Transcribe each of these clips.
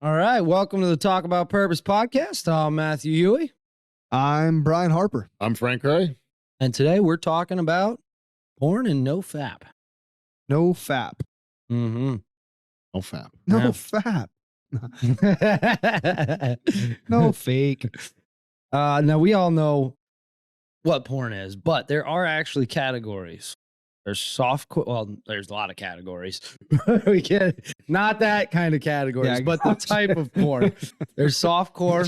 All right, welcome to the Talk About Purpose podcast. I'm Matthew Huey. I'm Brian Harper. I'm Frank Ray. And today we're talking about porn and NoFap. NoFap. Mm-hmm. NoFap. NoFap. No fake. Now, we all know what porn is, but there are actually categories. There's softcore. Well, there's a lot of categories. We get not that kind of categories, but the type of porn. There's softcore.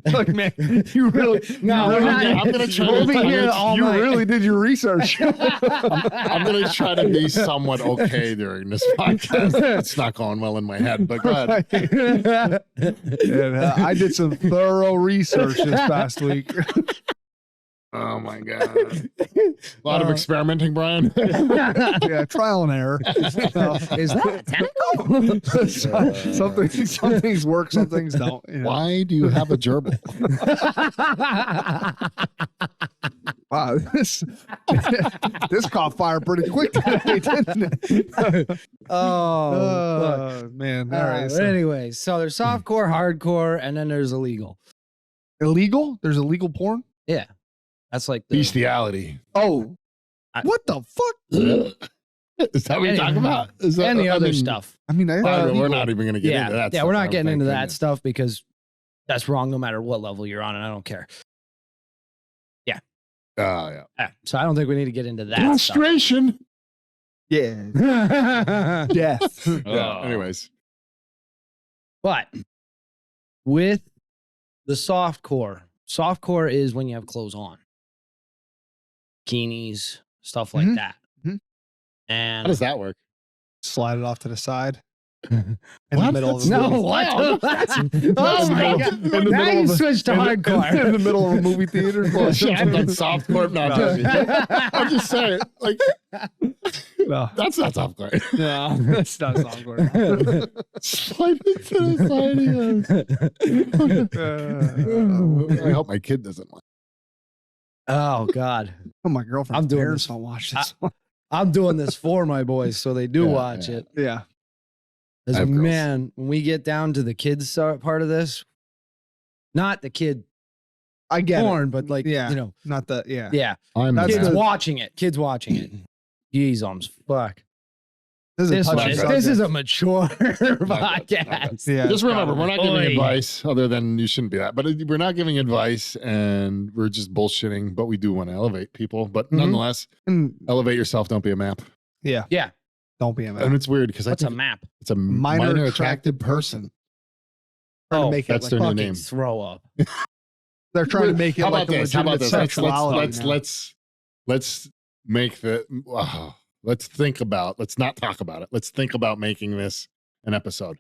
Look, man, you really. No, you really, I'm gonna try to. We'll be here all you night. really did your research. I'm going to try to be somewhat okay during this podcast. It's not going well in my head, but go ahead. And, I did some thorough research this past week. Oh my god! A lot of experimenting, Brian. Yeah, trial and error. Is that a tentacle? Some things work, some things don't. You know? Why do you have a gerbil? Wow, this caught fire pretty quick today, didn't it? Oh, Man. All right. but anyways, so there's softcore, hardcore, and then there's illegal. Illegal? There's illegal porn? Yeah, that's like the Bestiality. Oh, what the fuck? Is that what you're talking about? Is that and the other mean, stuff. I mean, we're not even going to get into that. Yeah, stuff, we're I not don't getting think, into yeah. that stuff because that's wrong no matter what level you're on, and I don't care. Yeah. So I don't think we need to get into that stuff. Castration. Yeah. Death. Yeah. Anyways. But with the softcore is when you have clothes on. Bikinis, stuff like that. Mhm. And How does that work? Slide it off to the side. What? In the middle of the No, movie. what? No, Oh my God. in the Now middle you of the- switched to in hardcore. the middle of a movie theater. Well, shit, I've done softcore. No, I'm just saying. Like, No, that's not softcore. no, that's not softcore. Slide it to the side. I hope my kid doesn't like. Oh God. Oh, my girlfriend's I'm doing parents this. don't watch this. I'm doing this for my boys so they do Yeah, watch yeah. it. Yeah. As I a have girls. man, when we get down to the kids part of this, not the kid I get porn, it. but like, Yeah. you know, Not the, yeah. yeah, I'm That's kids the- watching it. Kids watching it. Jeez, fuck. This is a touchy touchy This is subject. a mature podcast. Yeah. Just remember, we're not giving Oy. advice other than you shouldn't be that. But we're not giving advice and we're just bullshitting, but we do want to elevate people. But Mhm. nonetheless, And, elevate yourself. Don't be a map. yeah. Yeah. Don't be a And man. it's weird because I What's a think map? it's a Minor minor attracted attracted person. Trying Oh, to make it that's like their new Fucking name. throw up. they're trying to make it How like about a this? How about legitimate this? sexuality. now. Let's make the. Let's think about. Let's not talk about it. Let's think about making this an episode.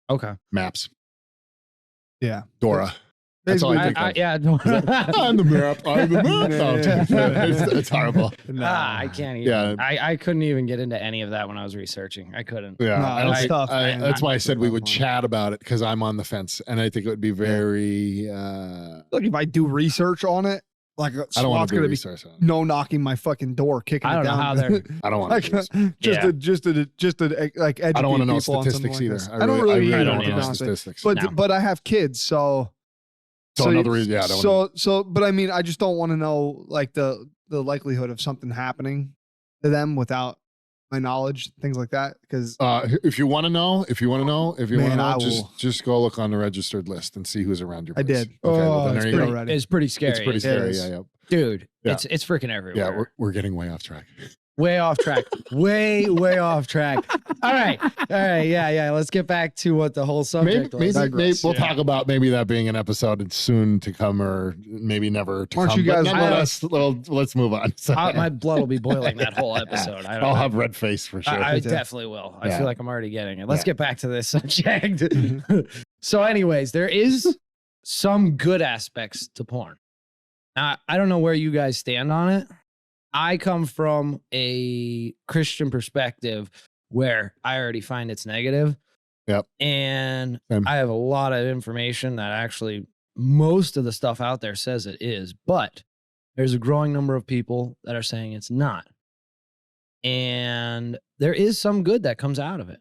Okay. Maps. Yeah. Dora. That's all I think of. Yeah. No. I'm the map. I'm the map. No, it's horrible. I can't even. Yeah. I couldn't even get into any of that when I was researching. I couldn't. Yeah, No, I don't that's think- tough, man. that's why I said we would Tough one. chat about it because I'm on the fence, and I think it would be very. Look, if I do research on it, like I don't SWAT's want to do gonna be research on it. no knocking my fucking door, kicking I don't it know down. how they're. I don't want like, to. Do research. just to like educate I don't want to know people on something statistics like either. this. I don't really I either, don't to be want to know honest with you. statistics. But No. but I have kids, so another reason, yeah, I don't wanna- so but I mean, I just don't want to know like the likelihood of something happening to them without my knowledge, things like that. Because if you want to know, Man, I will. just go look on the registered list and see who's around your I place. did. Okay, well, then it's there you pretty go. already. It's pretty scary. It's pretty scary. is. Yeah. Dude, Yeah. it's freaking everywhere. Yeah, we're getting way off track. Way off track. way off track. All right. Yeah. Let's get back to what the whole subject was. Maybe we'll Yeah. talk about maybe that being an episode soon to come, or maybe never to Aren't come. you But guys- nonetheless, let's move on. So, My blood will be boiling that whole episode. I don't I'll know. have red face for sure. I Me too. definitely will. I Yeah. feel like I'm already getting it. Let's Yeah. get back to this subject. So, anyways, there is some good aspects to porn. Now, I don't know where you guys stand on it. I come from a Christian perspective where I already find it's negative. Yep. And Same. I have a lot of information that actually most of the stuff out there says it is, but there's a growing number of people that are saying it's not. And there is some good that comes out of it.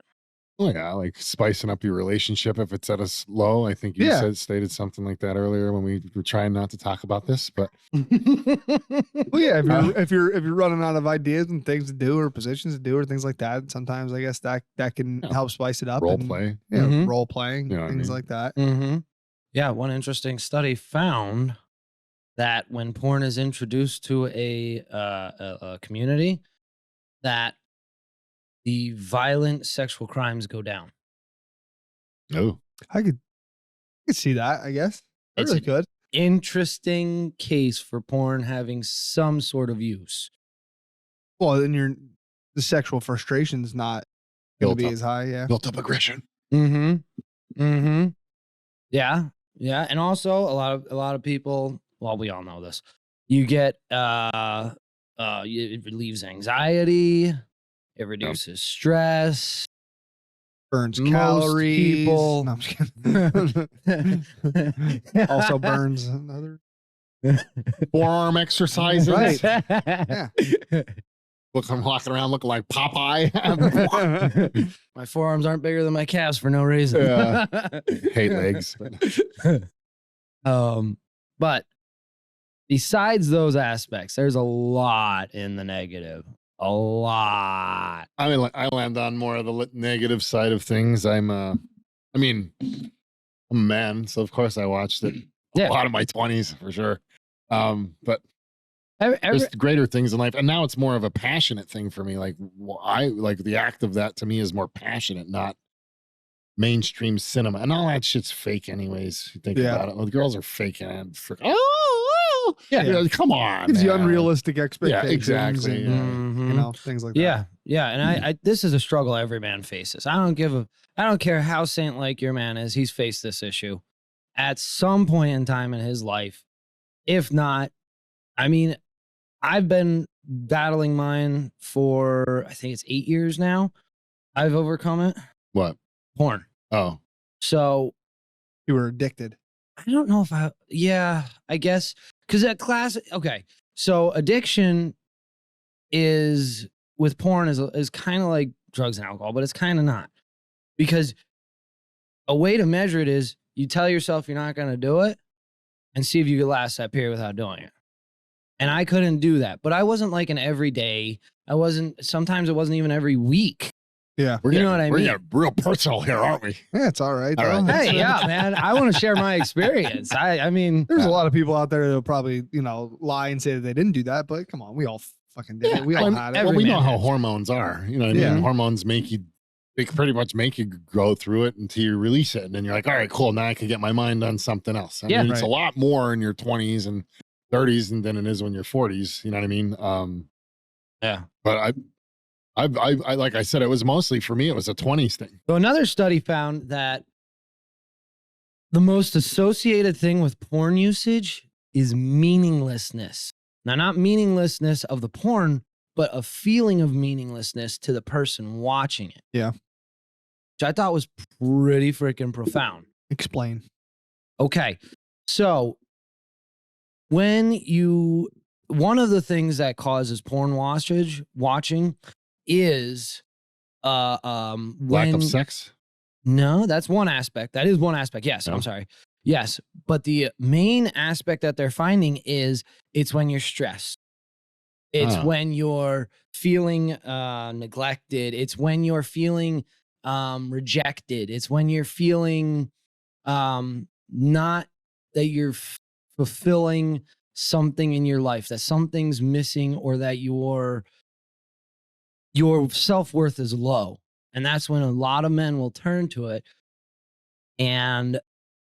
Oh yeah, like spicing up your relationship if it's at a low. I think you stated something like that earlier when we were trying not to talk about this, but Well, yeah, if you're running out of ideas and things to do or positions to do or things like that, sometimes I guess that can help spice it up. Role play. Yeah, role playing, You know what I things mean? like that. Yeah, one interesting study found that when porn is introduced to a community, that the violent sexual crimes go down. Oh, I could see that, I guess. I It's really an could. interesting case for porn having some sort of use. Well, then the sexual frustration is not going to Built be up. as high. Yeah. built up aggression. Yeah. Yeah. And also a lot of people, well, we all know this. You get it relieves anxiety, it reduces stress. Burns Most calories. people- No, I'm just kidding. Also burns another. Forearm exercises. Right. Yeah. Look, I'm walking around looking like Popeye. My forearms aren't bigger than my calves for no reason. Yeah. Hate legs. But besides those aspects, there's a lot in the negative. A lot. I mean, I land on more of the negative side of things. I'm a man, so of course I watched it a lot of my 20s for sure. But there's greater things in life, and now it's more of a passionate thing for me. Like I like the act of that to me is more passionate, not mainstream cinema, and all that shit's fake anyways. You think about it, well, the girls are faking it. Yeah, come on, Gives you man. unrealistic expectations. Yeah, exactly. And, you know, things like that. Yeah, and I this is a struggle every man faces. I don't care how saint-like your man is. He's faced this issue at some point in time in his life. If not, I mean, I've been battling mine for, I think it's 8 years now. I've overcome it. What? Porn. Oh. So you were addicted. I don't know if I guess, because at class, okay. So addiction is with porn is kind of like drugs and alcohol, but it's kind of not, because a way to measure it is you tell yourself you're not going to do it and see if you could last that period without doing it. And I couldn't do that, but I wasn't like an everyday. Sometimes it wasn't even every week. Yeah. We're know what I mean? We're getting real personal here, aren't we? Yeah, it's all right. All right. Hey, yeah, man. I want to share my experience. I mean, there's a lot of people out there that'll probably, lie and say that they didn't do that, but come on, we all fucking did it. We all had it. Well, we know how hormones are. You know what I mean? Hormones they pretty much make you go through it until you release it. And then you're like, all right, cool. Now I can get my mind on something else. I mean, it's a lot more in your 20s and 30s than it is when you're 40s. You know what I mean? Yeah. But I like I said, it was mostly for me, it was a 20s thing. So another study found that the most associated thing with porn usage is meaninglessness. Now, not meaninglessness of the porn, but a feeling of meaninglessness to the person watching it. Yeah. Which I thought was pretty freaking profound. Explain. Okay. So one of the things that causes porn watching is Lack of sex. No, that's one aspect. That is one aspect. Yes, Yeah. I'm sorry. Yes, but the main aspect that they're finding is it's when you're stressed. It's when you're feeling neglected. It's when you're feeling rejected. It's when you're feeling not that you're fulfilling something in your life, that something's missing, or that your self-worth is low. And that's when a lot of men will turn to it. And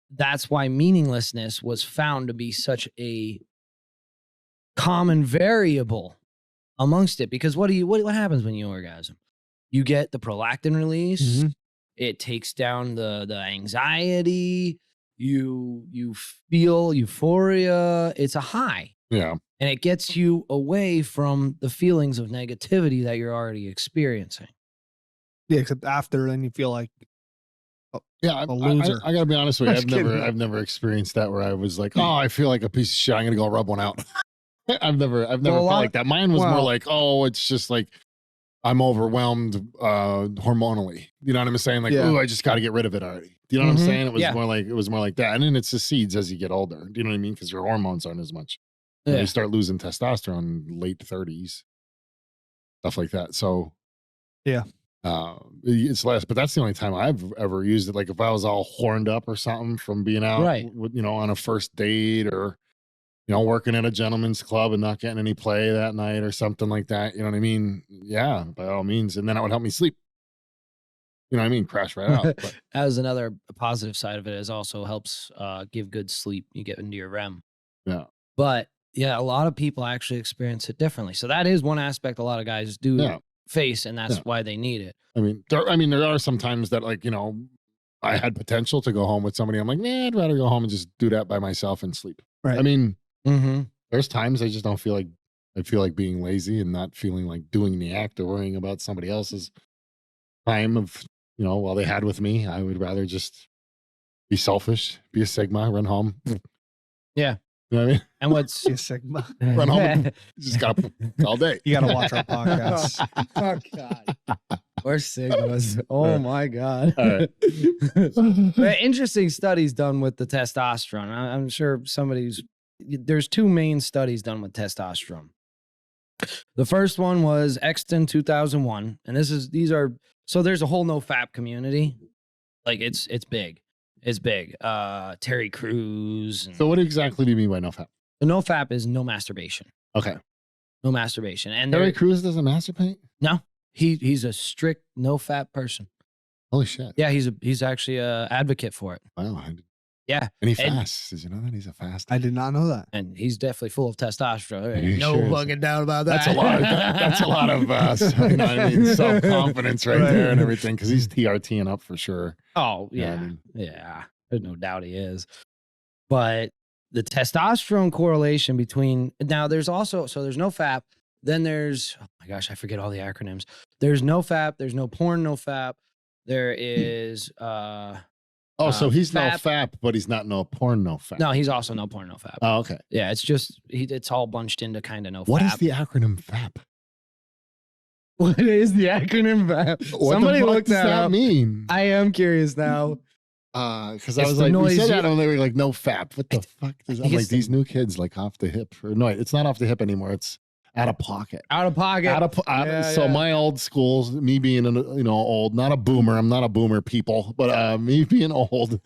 that's why meaninglessness was found to be such a common variable amongst it. Because what happens when you orgasm? You get the prolactin release. It takes down the anxiety. You feel euphoria. It's a high. Yeah. And it gets you away from the feelings of negativity that you're already experiencing. Yeah, except after, then you feel like a loser. I gotta be honest with you. I've never experienced that where I was like, oh, I feel like a piece of shit. I'm gonna go rub one out. I've never felt like that. Mine was more like, oh, it's just like I'm overwhelmed hormonally. You know what I'm saying? Like, oh, I just got to get rid of it already. Do you know what I'm saying? It was more like that. And then it succeeds as you get older. Do you know what I mean? Because your hormones aren't as much. You start losing testosterone in late 30s, stuff like that. So it's less, but that's the only time I've ever used it. Like if I was all horned up or something from being out, on a first date or, working at a gentleman's club and not getting any play that night or something like that. You know what I mean? Yeah, by all means. And then that would help me sleep. You know what I mean? Crash right out. But. That was another positive side of it. Is also helps give good sleep. You get into your REM. Yeah. But yeah, a lot of people actually experience it differently. So that is one aspect a lot of guys do face, and that's why they need it. I mean, there are some times that I had potential to go home with somebody. I'm like, I'd rather go home and just do that by myself and sleep. Right. I mean, there's times I just don't feel like, I feel like being lazy and not feeling like doing the act or worrying about somebody else's time of, while they had with me. I would rather just be selfish, be a Sigma, run home. Yeah. You know what I mean? And what's a Sigma? Run home. Just got all day. You got to watch our podcast. Oh, God. We're Sigmas. Oh, my God. All right. Interesting studies done with the testosterone. I'm sure there's two main studies done with testosterone. The first one was Exton 2001. And so there's a whole NoFap community. Like it's big. It's big. Terry Crews. So what exactly do you mean by NoFap? The NoFap is no masturbation. Okay. No masturbation. And Terry Crews doesn't masturbate? No. He's a strict NoFap person. Holy shit. Yeah, he's actually a advocate for it. Wow. Yeah. And he fasts. Did you know that? He's a fast. I did not know that. And he's definitely full of testosterone. No Sure fucking doubt about that. That's a lot of self-confidence right there and everything, because he's TRTing up for sure. Oh, yeah. Yeah. There's no doubt he is. But the testosterone correlation between, now there's there's NoFap, then there's, oh my gosh, I forget all the acronyms. There's NoFap, there's no porn NoFap, there is, so he's NoFap, but he's not no porn NoFap. No, he's also no porn NoFap. Oh, okay. Yeah, it's just, it's all bunched into kind of NoFap. What is the acronym FAP? What is the acronym FAP? Somebody look that up. What does that mean? I am curious now. Because I was like, we said that and they were like, NoFap. What the fuck does that? I'm like, these new kids like off the hip. No, it's not off the hip anymore. It's out of pocket. Out of pocket. So my old schools, me being old, not a boomer. I'm not a boomer, people, but me being old,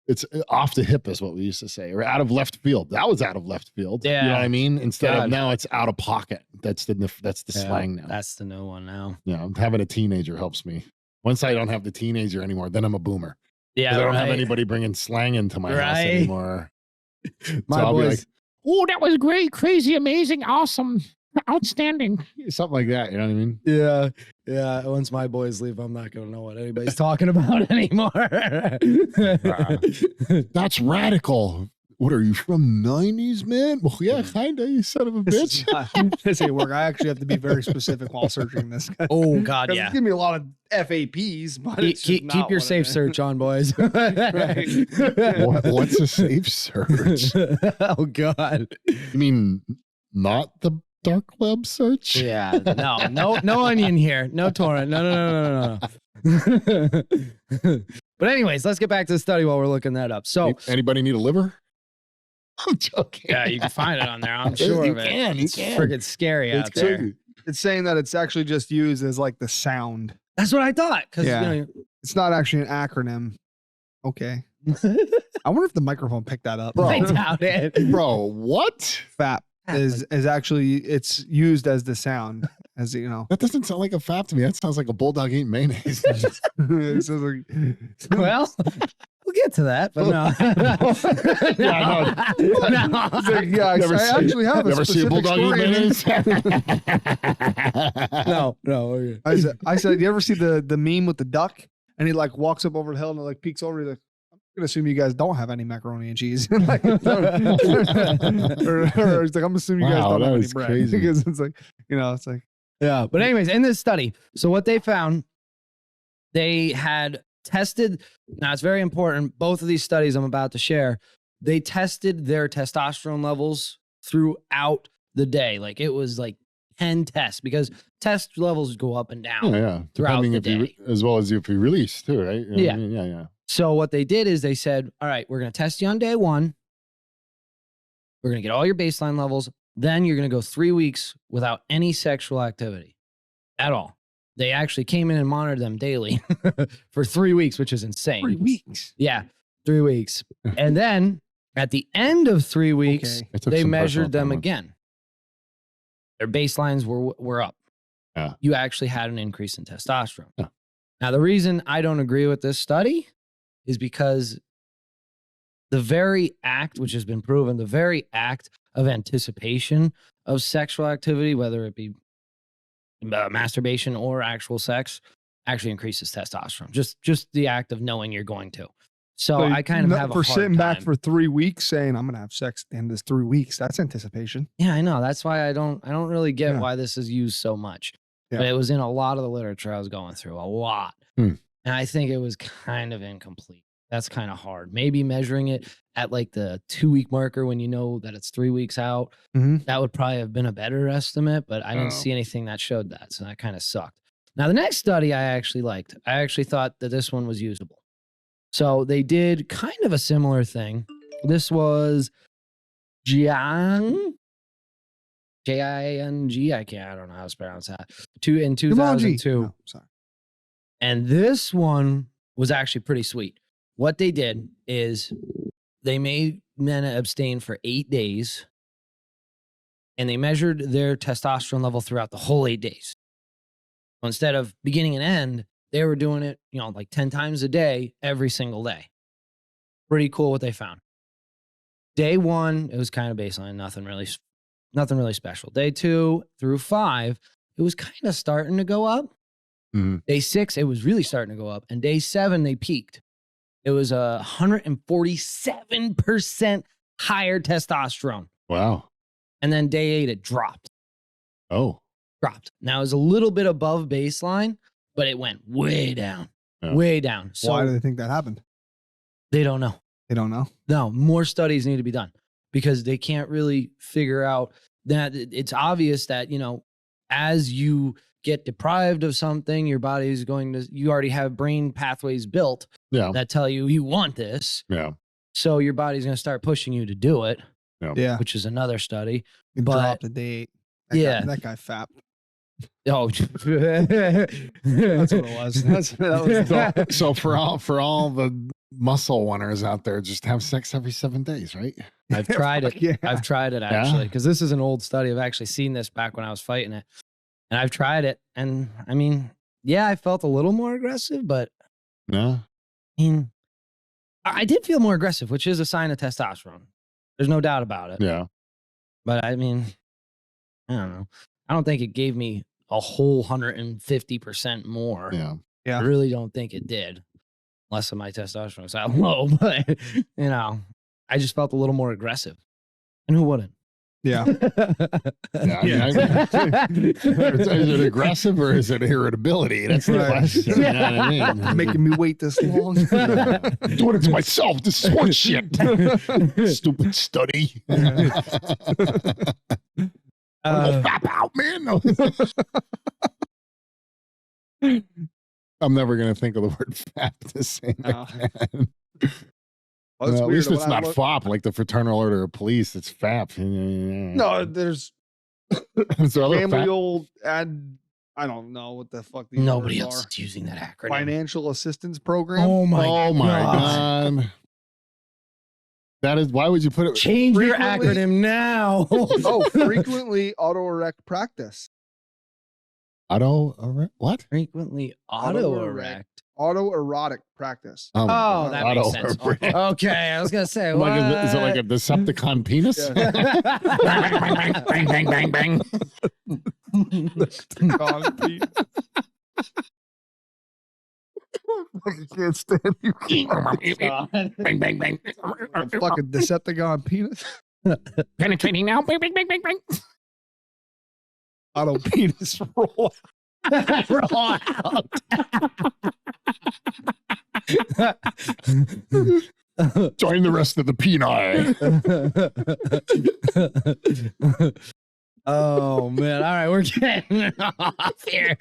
it's off the hip is what we used to say, or out of left field. That was out of left field. Yeah. You know what I mean? Instead of now, it's out of pocket. That's the slang now. That's the new one now. Yeah, having a teenager helps me. Once I don't have the teenager anymore, then I'm a boomer. Yeah, I don't have anybody bringing slang into my house anymore. My boys. Be like, oh, that was great, crazy, amazing, awesome, outstanding. Something like that. You know what I mean? Yeah. Yeah. Once my boys leave, I'm not going to know what anybody's talking about anymore. That's radical. What are you from 90s, man? Well, yeah, kind of, you son of a bitch. This ain't work. I actually have to be very specific while searching this. Oh, God, yeah. Give me a lot of FAPs, but keep your safe search on, boys. What's a safe search? Oh, God. You mean not the dark web search? Yeah, no onion here. No torrent. No. But anyways, let's get back to the study while we're looking that up. So anybody need a liver? I'm joking. Yeah, you can find it on there. I'm sure of it. It's freaking scary out there. It's saying that it's actually just used as like the sound. That's what I thought. Because it's not actually an acronym. Okay. I wonder if the microphone picked that up. Bro. I doubt it. Bro, what? FAP is actually, it's used as the sound. As you know, that doesn't sound like a FAP to me. That sounds like a bulldog eating mayonnaise. Well, we'll get to that, but no. I actually have never see a bulldog eat mayonnaise. No. Okay. I said, you ever see the meme with the duck and he like walks up over the hill and it like peeks over? He's like, I'm gonna assume you guys don't have any macaroni and cheese. Or it's like, I'm assuming you guys don't have any bread. Crazy. Because it's like, it's like. Yeah. But anyways, in this study, so what they found, they had tested, now it's very important, both of these studies I'm about to share, they tested their testosterone levels throughout the day. Like it was like can test because test levels go up and down throughout Depending the if you, day. as well as if you release too, right? You know Yeah. what I mean? Yeah. So what they did is they said, all right, we're going to test you on day 1. We're going to get all your baseline levels. Then you're going to go 3 weeks without any sexual activity at all. They actually came in and monitored them daily for 3 weeks, which is insane. 3 weeks. Yeah, 3 weeks. And then at the end of 3 weeks, they measured them again. Their baselines were up. Yeah. You actually had an increase in testosterone. Yeah. Now, the reason I don't agree with this study is because the very act, which has been proven, the very act of anticipation of sexual activity, whether it be masturbation or actual sex, actually increases testosterone. Just the act of knowing you're going to. So I kind of have a hard sitting back time. for 3 weeks saying I'm gonna have sex at the end of this 3 weeks. That's anticipation. Yeah, I know. That's why I don't really get why this is used so much. Yeah. But it was in a lot of the literature I was going through, a lot. And I think it was kind of incomplete. That's kind of hard. Maybe measuring it at like the 2-week marker when you know that it's 3 weeks out, that would probably have been a better estimate, but I didn't see anything that showed that. So that kind of sucked. Now, the next study I actually liked. I actually thought that this one was usable. So they did kind of a similar thing. This was Jiang. J-I-A-N-G. I don't know how to pronounce that. In 2002. No, sorry. And this one was actually pretty sweet. What they did is they made men abstain for 8 days, and they measured their testosterone level throughout the whole 8 days. So instead of beginning and end, they were doing it, like 10 times a day, every single day. Pretty cool what they found. Day 1, it was kind of baseline, nothing really special. Day 2 through 5, it was kind of starting to go up. Day 6, it was really starting to go up. And day 7, they peaked. It was 147% higher testosterone. Wow. And then day 8, it dropped. Oh. Dropped. Now, it was a little bit above baseline, but it went way down. Way down. So why do they think that happened? They don't know. They don't know? No, more studies need to be done because they can't really figure out that. It's obvious that, as you get deprived of something, your body is you already have brain pathways built that tell you want this. Yeah. So your body's going to start pushing you to do it. Yeah. Which is another study. It dropped a day. That guy fapped. Oh, that's what it was. So for all the muscle runners out there, just have sex every 7 days, right? I've tried it. Yeah. I've tried it actually, because this is an old study. I've actually seen this back when I was fighting it, and I've tried it. And I mean, I felt a little more aggressive, but I did feel more aggressive, which is a sign of testosterone. There's no doubt about it. Yeah. But I mean, I don't know. I don't think it gave me a whole 150% more. Yeah. I really don't think it did. Unless my testosterone was that low. But, I just felt a little more aggressive. And who wouldn't? Yeah. Is it aggressive or is it irritability? That's the question. You know what I mean? Making me wait this long. Doing it to myself. This is horse shit. Stupid study. Fap out, man. I'm never going to think of the word fap the same again. Well, at least it's not FOP, like the Fraternal Order of Police. It's FAP. No, there's family old ad. I don't know what the fuck these Nobody else is using that acronym. Financial assistance program. Oh my God. That is, why would you put it? Change your acronym now. Frequently auto-erect practice. What? Frequently auto-erect. Autoerotic practice. Oh, that makes sense. Okay, I was going to say, is it like a Decepticon penis? Yeah. Bang, bang, bang, bang. Decepticon penis. I can't stand you. Bang, bang, bang. Fucking Decepticon penis. Penetrating now. Bang, bang, bang, bang, bang. Auto penis roll. Roll out. Join the rest of the peni. Oh man! All right, we're getting off here.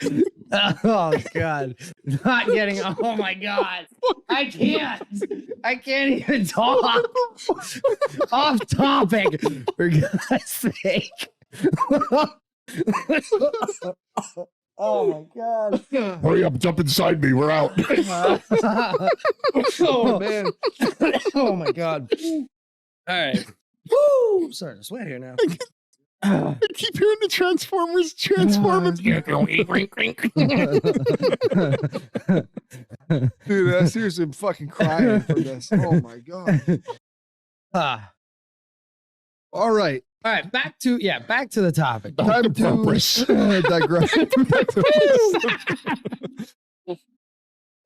Oh god, not getting. Oh my god, I can't even talk. Off topic, for God's sake. Oh my god! Hurry up, jump inside me. We're out. Oh man! Oh my god! All right. Woo! Starting to sweat here now. I keep hearing the Transformers transforming. Dude, I seriously am fucking crying for this. Oh my god. All right. All right, back to the topic. Time to digress.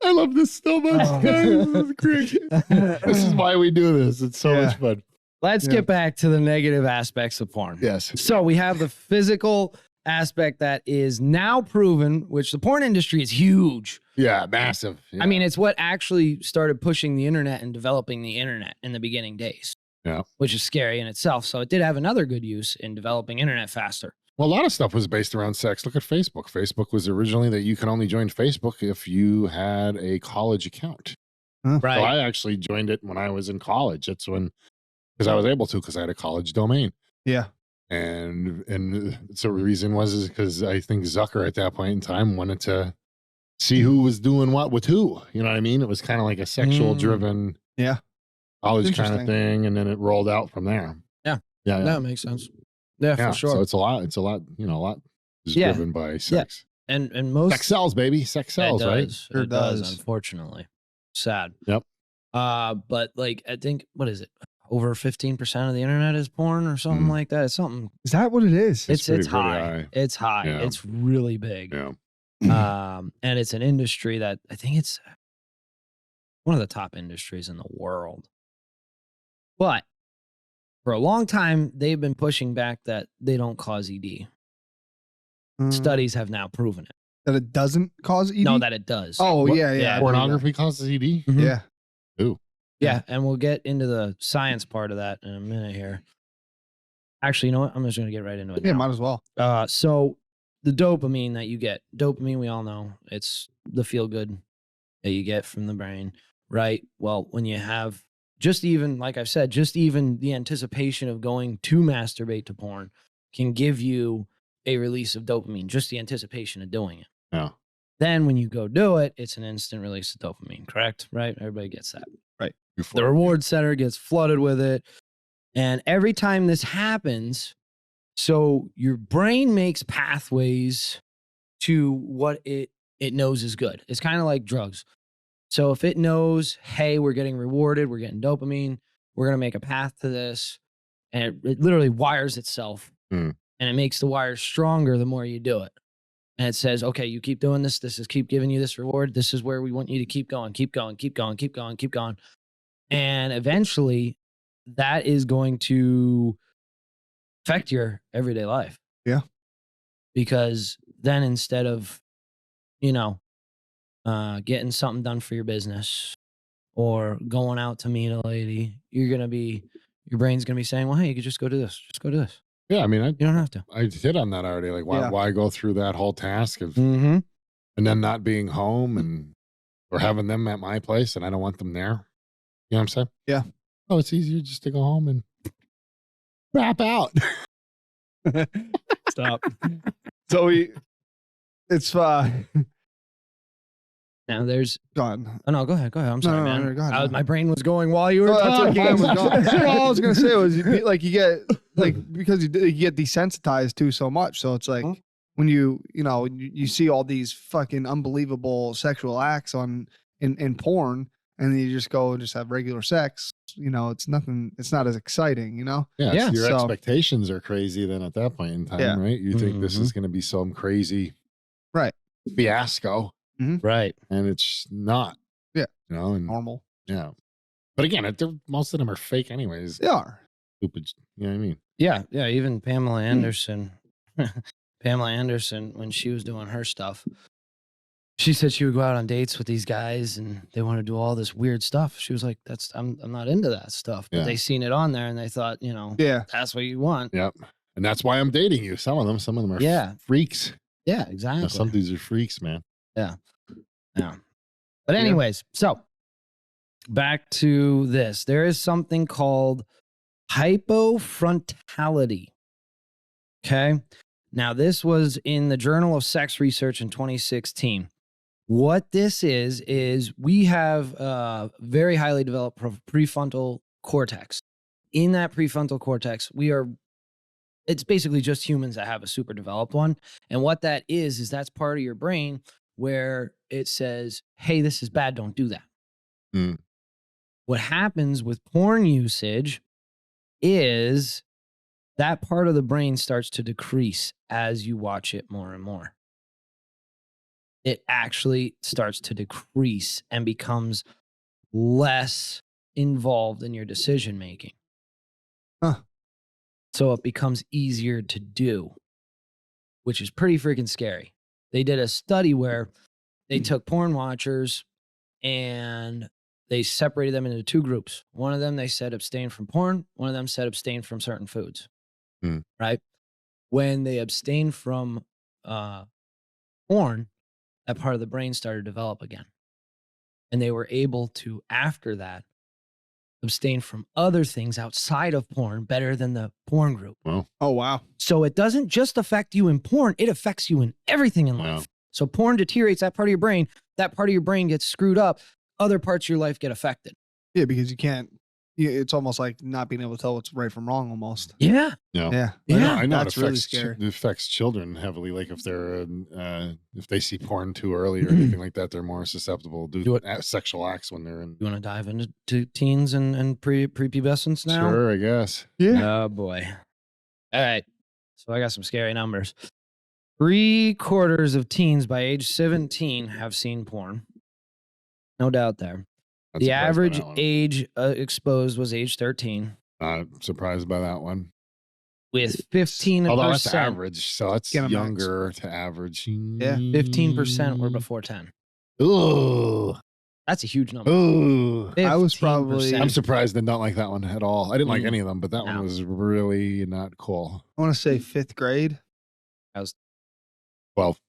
I love this so much, guys. This is great. This is why we do this. It's so much fun. Let's get back to the negative aspects of porn. Yes. So we have the physical aspect that is now proven, which the porn industry is huge. Yeah, massive. Yeah. I mean, it's what actually started pushing the internet and developing the internet in the beginning days. Yeah. Which is scary in itself. So it did have another good use in developing internet faster. Well, a lot of stuff was based around sex. Look at Facebook. Facebook was originally that you can only join Facebook if you had a college account. Huh? Right. So I actually joined it when I was in college. That's when, because I was able to, because I had a college domain. Yeah. And so the reason was because I think Zucker at that point in time wanted to see who was doing what with who. You know what I mean? It was kind of like a sexual driven college kind of thing. And then it rolled out from there. Yeah. Yeah. That makes sense. Yeah, for sure. So it's a lot, you know, a lot is driven by sex. Yeah. And most sex sells, baby. Sex sells, right? Sure it does, unfortunately. Sad. Yep. But like I think what is it? Over 15% of the internet is porn or something like that. It's something. Is that what it is? It's high. It's high. Yeah. It's really big. Yeah. And it's an industry that I think it's one of the top industries in the world. But for a long time, they've been pushing back that they don't cause ED. Studies have now proven it. That it doesn't cause ED? No, that it does. Oh, What? yeah. Pornography causes ED? Mhm. Yeah. Ooh. Yeah, and we'll get into the science part of that in a minute here. Actually, you know what? I'm just going to get right into it. Yeah, now. might as well. So the dopamine that you get, dopamine, we all know, it's the feel good that you get from the brain, right? Well, when you have just even, like I've said, just even the anticipation of going to masturbate to porn can give you a release of dopamine, just the anticipation of doing it. Yeah. Then when you go do it, it's an instant release of dopamine, correct? Right? Everybody gets that. Right. The reward center gets flooded with it. And every time this happens, so your brain makes pathways to what it knows is good. It's kind of like drugs. So if it knows, hey, we're getting rewarded, we're getting dopamine, we're going to make a path to this. And it literally wires itself. And it makes the wires stronger the more you do it. And it says, okay, you keep doing this. This is keep giving you this reward. This is where we want you to keep going, keep going, keep going, keep going, keep going. And eventually that is going to affect your everyday life. Yeah. Because then instead of, getting something done for your business or going out to meet a lady, your brain's going to be saying, well, hey, you could just go do this. Just go do this. Yeah. I mean, You don't have to. I hit on that already. Like, why go through that whole task of, Mm-hmm. and then not being home or having them at my place and I don't want them there. You know what I'm saying? Yeah. Oh, it's easier just to go home and wrap out. Stop. So it's Now there's gone. Oh no, go ahead. I'm sorry, man. No, go ahead. My brain was going while you were That's what talking. mine was gone. All I was gonna say was you get because you get desensitized to so much. So it's like when you see all these fucking unbelievable sexual acts in porn, and then you just go and just have regular sex. It's nothing. It's not as exciting. Yeah. Yeah, Your expectations are crazy then at that point in time, right? You think this is going to be some crazy fiasco. Right. And it's not. Yeah. And Normal. yeah. But again, most of them are fake anyways. They are. Stupid. You know what I mean? Yeah. Even Pamela Anderson, when she was doing her stuff, she said she would go out on dates with these guys and they want to do all this weird stuff. She was like, I'm not into that stuff. But they seen it on there and they thought, Yeah. that's what you want. Yep. And that's why I'm dating you. Some of them are freaks. Yeah, exactly. Some dudes are freaks, man. Yeah. But anyways, so back to this. There is something called hypofrontality. Okay. Now, this was in the Journal of Sex Research in 2016. What this is we have a very highly developed prefrontal cortex. In that prefrontal cortex, it's basically just humans that have a super developed one. And what that is that's part of your brain where it says, hey, this is bad, don't do that. What happens with porn usage is that part of the brain starts to decrease as you watch it more and more. It actually starts to decrease and becomes less involved in your decision making. So it becomes easier to do, which is pretty freaking scary. They did a study where they took porn watchers and they separated them into two groups. One of them, they said abstain from porn. One of them said abstain from certain foods. Right? When they abstained from porn, that part of the brain started to develop again. And they were able to, after that, abstain from other things outside of porn better than the porn group. Wow. Oh, wow. So it doesn't just affect you in porn, it affects you in everything in life. So porn deteriorates that part of your brain. That part of your brain gets screwed up. Other parts of your life get affected. Yeah, because you can't, it's almost like not being able to tell what's right from wrong almost. Yeah. Yeah. I know That's really scary. It affects children heavily. Like if they're, if they see porn too early or anything like that, they're more susceptible to sexual acts when they're in. You want to dive into teens and prepubescence now? Sure, I guess. Yeah. Oh boy. All right. So I got some scary numbers. 3/4 of teens by age 17 have seen porn. No doubt there. The average age exposed was age 13. Not surprised by that one. With 15%. Although that's average, so it's younger to average. Yeah. 15% were before 10. Ooh. That's a huge number. Ooh. I was probably... I'm surprised I don't like that one at all. I didn't like any of them, but that one was really not cool. I want to say 5th grade. I was 12.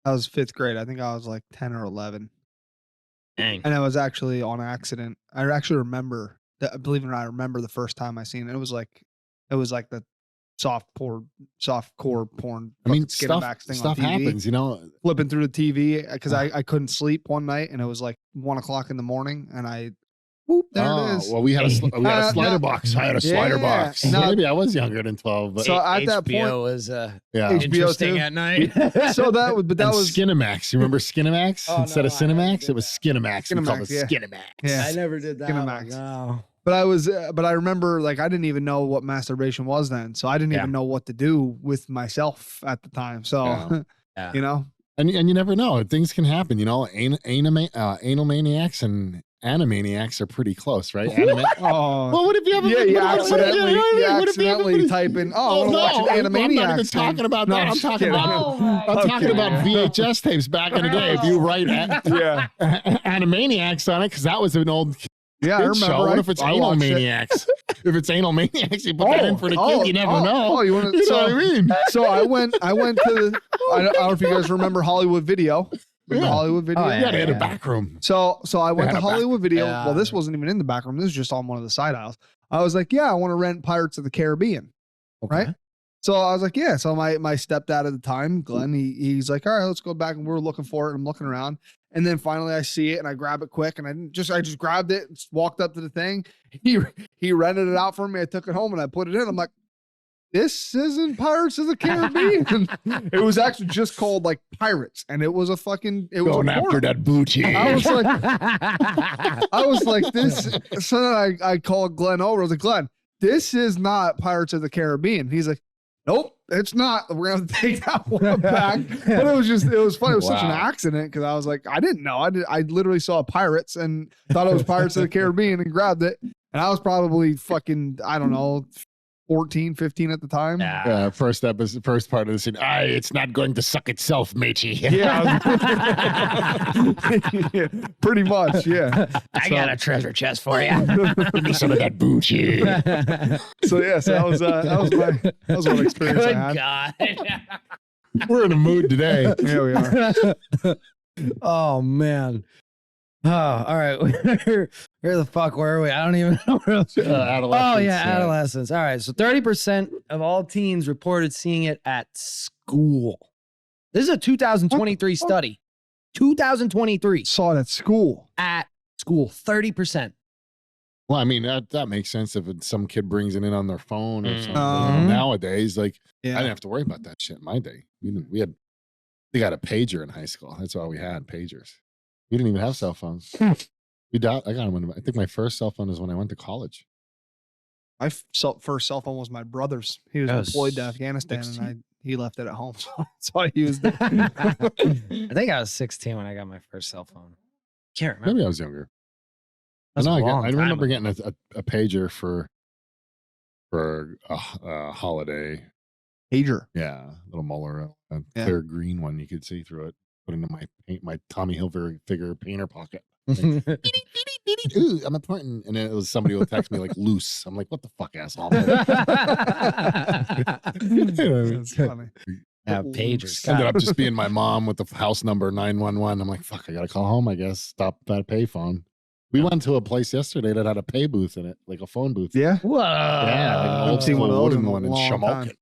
I was 5th grade. I think I was like 10 or 11. Dang. And I was actually on accident. I actually remember that. Believe it or not, I remember the first time I seen it. It was like the softcore porn. I mean, stuff happens, Flipping through the TV because I couldn't sleep one night and it was like 1 o'clock in the morning and there it is. Well, we had a slider box. I had a slider box. No. Maybe I was younger than 12. But so at that point, was interesting at night. So that was Skinemax. You remember Skinemax instead of Cinemax? It was Skinemax. We called it yeah. Skinemax. Yeah. I never did that. Skinemax. No. But I remember like I didn't even know what masturbation was then, so I didn't even know what to do with myself at the time. So you know, and you never know. Things can happen. Anal maniacs and Animaniacs are pretty close, right? Well, what if you ever you accidentally type in, I want to watch an Animaniacs. I'm not even talking about that. I'm talking about VHS tapes back in the day. If you write Animaniacs on it, because that was an old I remember. show. What if it's Anal Maniacs? If it's Anal Maniacs, you put that in for the kids. You never know. You know what I mean? So I went to the. I don't know if you guys remember Hollywood Video. Hollywood Video. They had a back room. So I went to Hollywood Video. Well, this wasn't even in the back room. This was just on one of the side aisles. I was like, I want to rent Pirates of the Caribbean. Okay. Right. So I was like, So my stepdad at the time, Glenn, he's like, all right, let's go back. And we're looking for it. And I'm looking around. And then finally I see it and I grab it quick. And I just grabbed it, walked up to the thing. He rented it out for me. I took it home and I put it in. I'm like, this isn't Pirates of the Caribbean. It was actually just called like Pirates, and it was a fucking. It was going after that booty. I was like this. So then I called Glenn over. I was like, Glenn, this is not Pirates of the Caribbean. He's like, nope, it's not. We're gonna have to take that one back. But it was funny. It was such an accident because I was like, I didn't know. I literally saw Pirates and thought it was Pirates of the Caribbean and grabbed it. And I was probably fucking, I don't know, 14, 15 at the time. Yeah. First episode, first part of the scene. It's not going to suck itself, matey. Yeah. Yeah, pretty much. Yeah. I got a treasure chest for you. Give me some of that booty. So that was one experience I had. God. We're in a mood today. Yeah, we are. Oh man. Oh, all right. Where the fuck were we? I don't even know. Adolescence. Oh yeah, adolescence. All right. So 30% of all teens reported seeing it at school. This is a 2023 study. 2023 Saw it at school. at school. 30%. Well, I mean, that makes sense if some kid brings it in on their phone or something. Mhm. Nowadays, like, I Yeah. didn't have to worry about that shit in my day. We got a pager in high school. That's all we had, pagers. We didn't even have cell phones. I got them. I think my first cell phone is when I went to college. My first cell phone was my brother's. He was That was deployed to Afghanistan, 16. and he left it at home, so I used it. I think I was 16 when I got my first cell phone. Can't remember. Maybe I was younger. That's No, a I long time remember ago. getting a pager for a holiday. Pager. Yeah, little Muller, a Yeah. clear green one. You could see through it. Put into my Tommy Hilfiger painter pocket. Ooh, I'm important. And then it was somebody will text me like loose. I'm like, what the fuck, asshole? That's funny. Yeah, pagers. Ended up just being my mom with the house number 911. I'm like, fuck, I gotta call home, I guess. Stop at a payphone. We went to a place yesterday that had a pay booth in it, like a phone booth. Yeah. Whoa. Yeah, like an I've old seen one of school those in wooden a one in long time. Shamokin.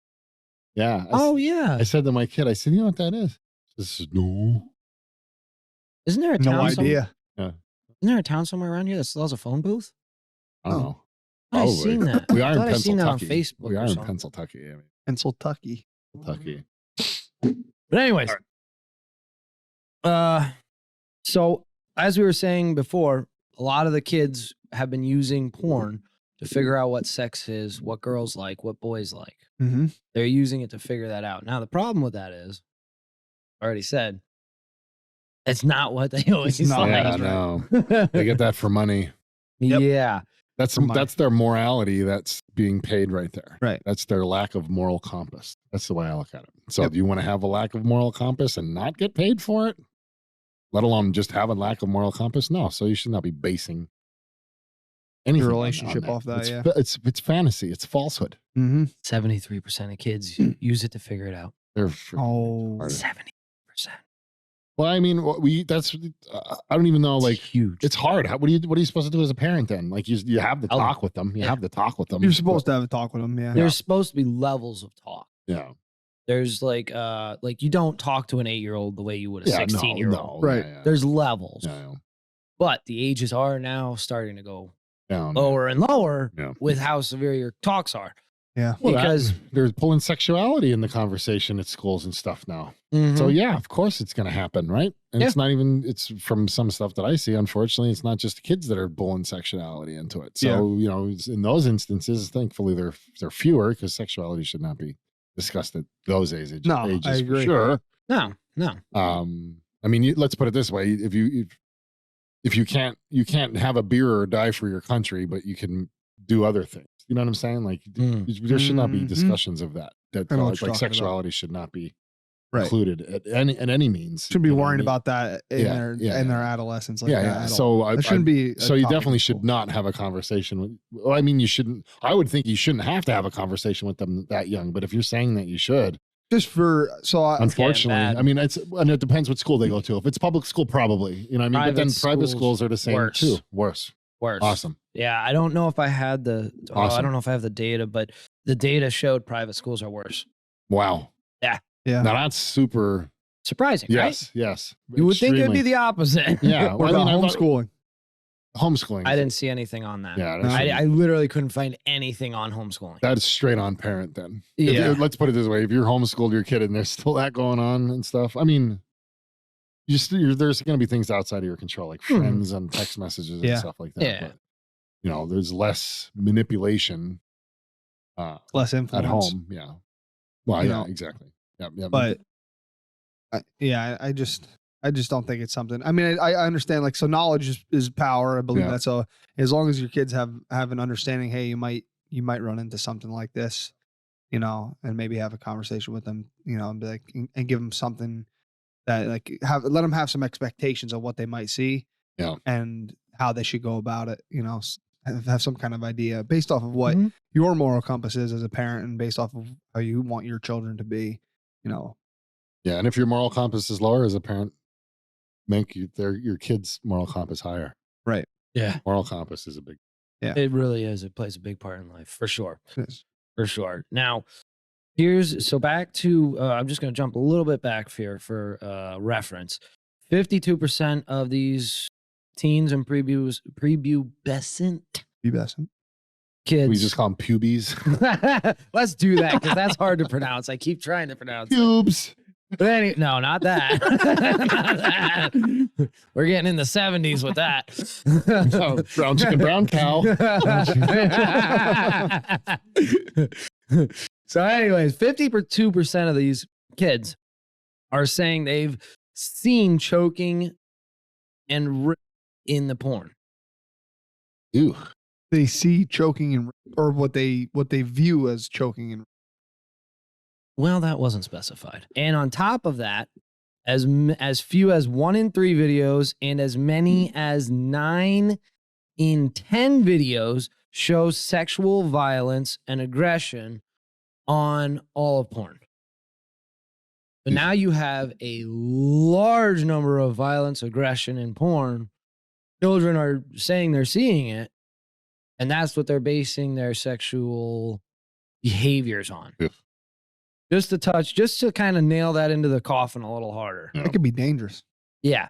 Yeah. Oh yeah. I said to my kid, I said, you know what that is? This is no. Isn't there a No town? idea. Isn't there a town somewhere around here that still has a phone booth? I don't Oh. know. I've Probably. seen that. We are I in thought I seen that on Pennsylvania. Facebook We or are in something. Pennsylvania. I mean, Pencil Tucky. Kentucky. But anyways, so as we were saying before, a lot of the kids have been using porn to figure out what sex is, what girls like, what boys like. Mm-hmm. They're using it to figure that out. Now the problem with that is, I already said, it's not what they always It's not. like. Yeah, no. They get that for money. Yep. Yeah. That's their morality that's being paid right there. Right. That's their lack of moral compass. That's the way I look at it. So Yep. do you want to have a lack of moral compass and not get paid for it? Let alone just have a lack of moral compass? No. So you should not be basing anything Your on relationship off that, yeah. It's fantasy. It's falsehood. Mm-hmm. 73% of kids use it to figure it out. They're freaking Oh. retarded. 70%. Well, I mean, I don't even know. Like, huge. it's hard. What are you supposed to do as a parent then? Like, you have the talk with them. You have the talk with them. You're supposed to have a talk with them. Yeah. There's supposed to be levels of talk. Yeah. There's like you don't talk to an 8-year-old the way you would a 16-year-old. No, Right. yeah. There's levels. Yeah. But the ages are now starting to go Down. lower and lower Yeah. with how severe your talks are. Yeah. Well, because they're pulling sexuality in the conversation at schools and stuff now. Mhm. So yeah, of course it's going to happen, right? And Yeah. it's not even. It's from some stuff that I see. Unfortunately, it's not just the kids that are pulling sexuality into it. So you know, in those instances, thankfully they're fewer because sexuality should not be discussed at those ages. No, ages I agree. For sure. no. I mean, let's put it this way: if you can't have a beer or die for your country, but you can do other things. You know what I'm saying? Like there should not be Mhm. discussions of that. That I know what you're like talking about. sexuality should not be Right. included at any means. Should be You know what I worrying mean? about that in Yeah, their yeah, in their yeah. adolescence. Like Yeah, that yeah. adult. So that shouldn't be. a So you topic definitely in should school. not have a conversation with. Well, I mean, you shouldn't. I would think you shouldn't have to have a conversation with them that young. But if you're saying that you should, Just for unfortunately, bad. I mean, and it depends what school they go to. If it's public school, probably, you know what I mean. But then Private private schools, schools are the same worse. too. Worse. Awesome. Yeah, I don't know if I had I Awesome. don't know if I have the data, but the data showed private schools are worse. Wow. yeah. Now that's super. Surprising, Yes. right? Yes. You would think it would be Extremely. the opposite. Yeah. What well, about I mean, homeschooling? Homeschooling. I didn't see anything on that. Yeah. I literally couldn't find anything on homeschooling. That is straight on parent then. If Yeah. let's put it this way. If you're homeschooled your kid and there's still that going on and stuff, I mean, there's going to be things outside of your control, like Mhm. friends and text messages and Yeah. stuff like that. Yeah. But, you know, there's less manipulation Less influence at home. Yeah. Well, You yeah, know. exactly. Yeah. But I just don't think it's something. I mean, I understand, like, so knowledge is power. I believe Yeah. that. So as long as your kids have an understanding, hey, you might you might run into something like this, you know, and maybe have a conversation with them, you know, and be like, and give them something that like let them have some expectations of what they might see, and how they should go about it, you know, have some kind of idea based off of what your moral compass is as a parent and based off of how you want your children to be, you know. Yeah. And if your moral compass is lower as a parent, make your kids' moral compass higher. Right. Yeah. Moral compass is a big. Yeah. It really is. It plays a big part in life for sure. Yes. For sure. Now, so back to, I'm just going to jump a little bit back here for reference. 52% of these teens and prepubescent kids. We just call them pubies. Let's do that because that's hard to pronounce. I keep trying to pronounce pubes. But no, not that. Not that. We're getting in the 70s with that. Brown chicken, brown cow. So anyways, 52% of these kids are saying they've seen choking and in the porn. Ew. They see choking and or what they view as choking and. Well, that wasn't specified. And on top of that, as few as 1 in 3 videos and as many as 9 in 10 videos show sexual violence and aggression on all of porn. But now you have a large number of violence, aggression in porn. Children are saying they're seeing it, and that's what they're basing their sexual behaviors on. Yeah. Just to kind of nail that into the coffin a little harder. It could be dangerous. Yeah.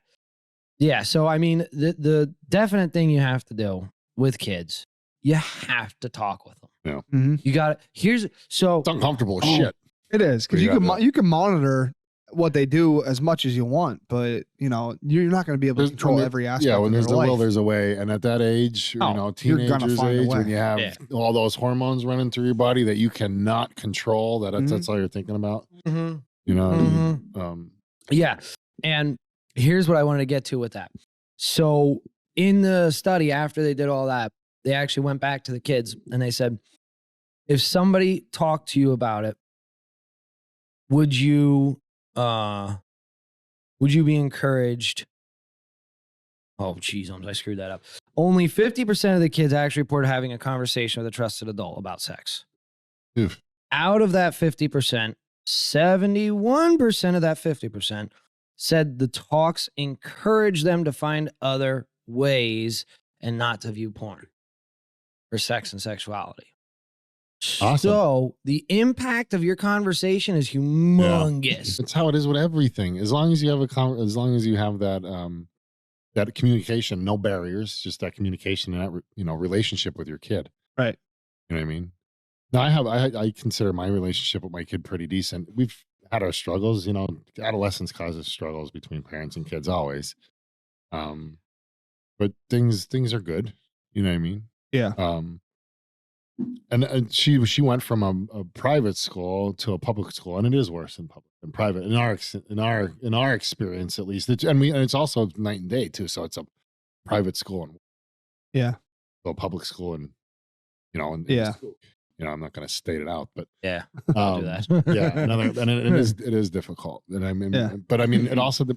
Yeah. So, I mean, the definite thing you have to do with kids, you have to talk with them. Yeah. Mm-hmm. You got it. It's uncomfortable as shit. It is because you can monitor what they do as much as you want, but you know you're not going to be able to control every aspect. Yeah, when of there's their the life. will, there's a way. And at that age, you know, teenagers age, when you have all those hormones running through your body that you cannot control, that's all you're thinking about. Mm-hmm. You know. Mm-hmm. Yeah, and here's what I wanted to get to with that. So in the study, after they did all that, they actually went back to the kids and they said, if somebody talked to you about it, would you be encouraged? Oh, geez, I screwed that up. Only 50% of the kids actually reported having a conversation with a trusted adult about sex. Oof. Out of that 50%, 71% of that 50% said the talks encouraged them to find other ways and not to view porn for sex and sexuality. Awesome. So the impact of your conversation is humongous. That's how it is with everything. As long as you have that that communication, no barriers, just that communication and that relationship with your kid. Right. You know what I mean? Now I consider my relationship with my kid pretty decent. We've had our struggles. You know, adolescence causes struggles between parents and kids always. But things are good. You know what I mean? Yeah. And she went from a private school to a public school, and it is worse than public than private in our experience, at least. And it's also night and day too. So it's a private school and a public school, and I'm not going to state it out, but I'll do that. It is difficult, and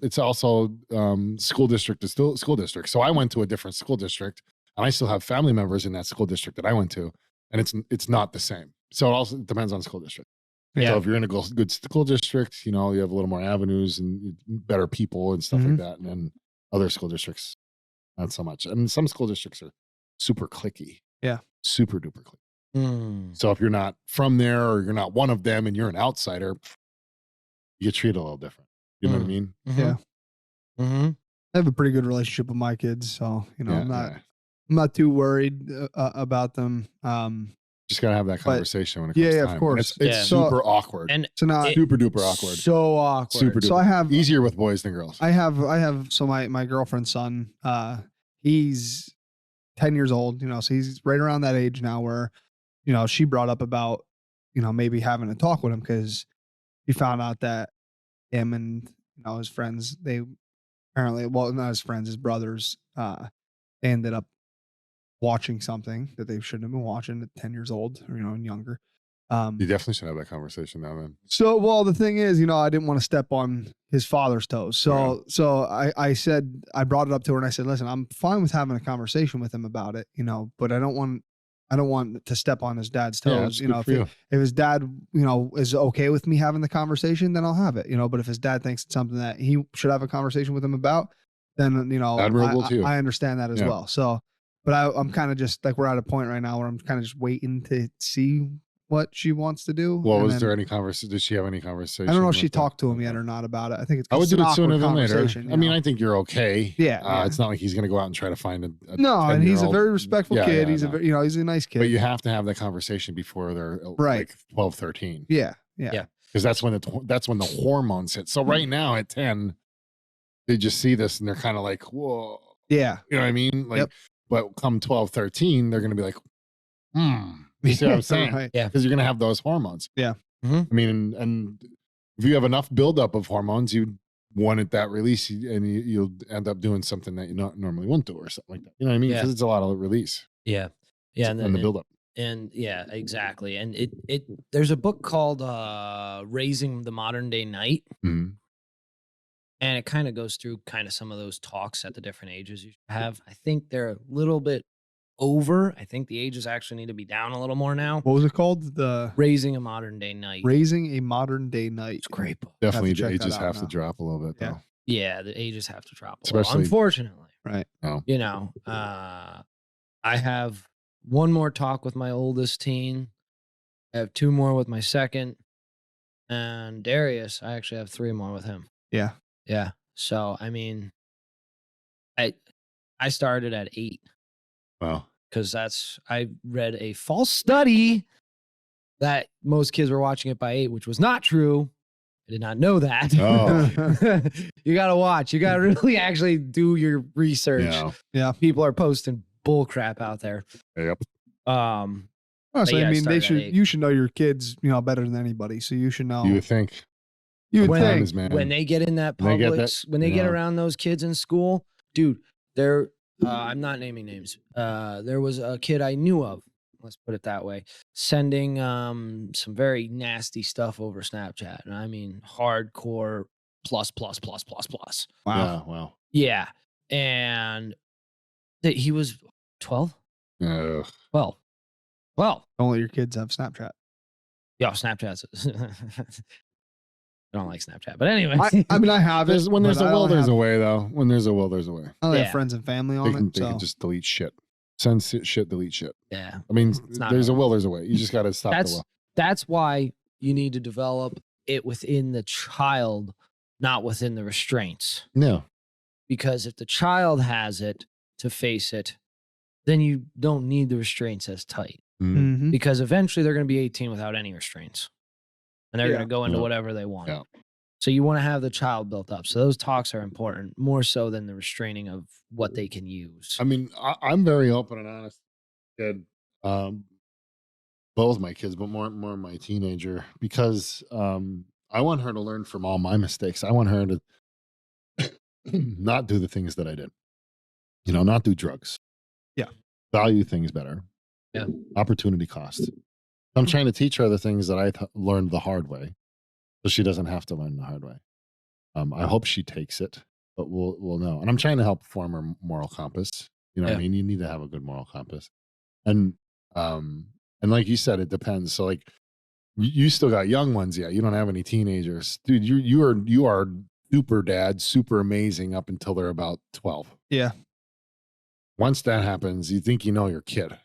it's also school district to school district. So I went to a different school district, and I still have family members in that school district that I went to. And it's not the same. So it also depends on school district. Yeah. So if you're in a good school district, you have a little more avenues and better people and stuff like that. And then other school districts, not so much. And some school districts are super cliquey. Yeah. Super duper cliquey. So if you're not from there or you're not one of them and you're an outsider, you get treated a little different. You know what I mean? Mm-hmm. Yeah. Mm-hmm. I have a pretty good relationship with my kids. So, I'm not too worried about them. Just gotta have that conversation when it comes time. Of course. It's super awkward. And it's not super duper awkward. So awkward. Super duper. So I have easier with boys than girls. I have so my girlfriend's son, he's 10 years old, so he's right around that age now where, she brought up about, maybe having a talk with him because he found out that him and his friends, they apparently, well, not his friends, his brothers, they ended up watching something that they shouldn't have been watching at 10 years old or, and younger. You definitely should have that conversation now, then. So, well, the thing is, I didn't want to step on his father's toes. So, I said, I brought it up to her and I said, listen, I'm fine with having a conversation with him about it, but I don't want to step on his dad's toes. If his dad, is okay with me having the conversation, then I'll have it, but if his dad thinks it's something that he should have a conversation with him about, then, I understand that as well. So, but I'm kind of just like, we're at a point right now where I'm kind of just waiting to see what she wants to do. Well, was there any conversation? Did she have any conversation? I don't know if she talked to him yet or not about it. I think it's I would do it sooner than later. I mean, I I think you're okay. Yeah, It's not like he's going to go out and try to find a no, and he's a very respectful kid. He's he's a nice kid. But you have to have that conversation before they're like 12, 13. Yeah. Because that's when the hormones hit. So right now at 10, they just see this and they're kind of like, whoa. Yeah. You know what I mean? Like, but come 12, 13, they're going to be like, You see what I'm saying? Right. Yeah. Because you're going to have those hormones. Yeah. Mm-hmm. I mean, and if you have enough buildup of hormones, you want it that release, and you'll end up doing something that you not normally wouldn't do or something like that. You know what I mean? Because it's a lot of release. Yeah. And the buildup. And yeah, exactly. And there's a book called Raising the Modern Day Knight. Mm-hmm. And it kind of goes through kind of some of those talks at the different ages you have. I think they're a little bit over. I think the ages actually need to be down a little more now. What was it called? The Raising a Modern Day Knight. Raising a Modern Day Knight. It's a great book. Definitely the ages have to drop a little bit, though. Yeah, the ages have to drop a Especially, little, unfortunately. Right. Oh. I have one more talk with my oldest teen. I have 2 more with my second. And Darius, I actually have 3 more with him. Yeah. Yeah. So, I mean, I started at 8. Wow. Because I read a false study that most kids were watching it by 8, which was not true. I did not know that. Oh. You got to watch. You got to really actually do your research. Yeah. People are posting bull crap out there. Yep. So I mean, you should know your kids, better than anybody. So you should know. You would think. When they get in that Publix, when they get around those kids in school, dude, they're I'm not naming names. There was a kid I knew of, let's put it that way, sending some very nasty stuff over Snapchat. And I mean hardcore plus. Wow. Yeah, wow. Yeah. And he was 12? 12. Well. Don't let your kids have Snapchat. Yo, Snapchat's I don't like Snapchat, but anyway. I mean, I have it. When there's a will, there's a way, though. When there's a will, there's a way. I only have friends and family on it. They can just delete shit. Send shit, delete shit. Yeah. I mean, there's a will, there's a way. You just got to stop the will. That's why you need to develop it within the child, not within the restraints. No. Because if the child has it to face it, then you don't need the restraints as tight. Mm-hmm. Because eventually they're going to be 18 without any restraints. And they're going to go into whatever they want. Yeah. So you want to have the child built up. So those talks are important, more so than the restraining of what they can use. I mean, I'm very open and honest kid. Both my kids, but more my teenager, because I want her to learn from all my mistakes. I want her to not do the things that I did. Not do drugs. Yeah. Value things better. Yeah. Opportunity cost. I'm trying to teach her the things that I learned the hard way, so she doesn't have to learn the hard way. I hope she takes it, but we'll know. And I'm trying to help form her moral compass. You know what I mean? You need to have a good moral compass. And like you said, it depends. So like, you still got young ones yet. You don't have any teenagers, dude. You are super dad, super amazing up until they're about 12. Yeah. Once that happens, you think you know your kid.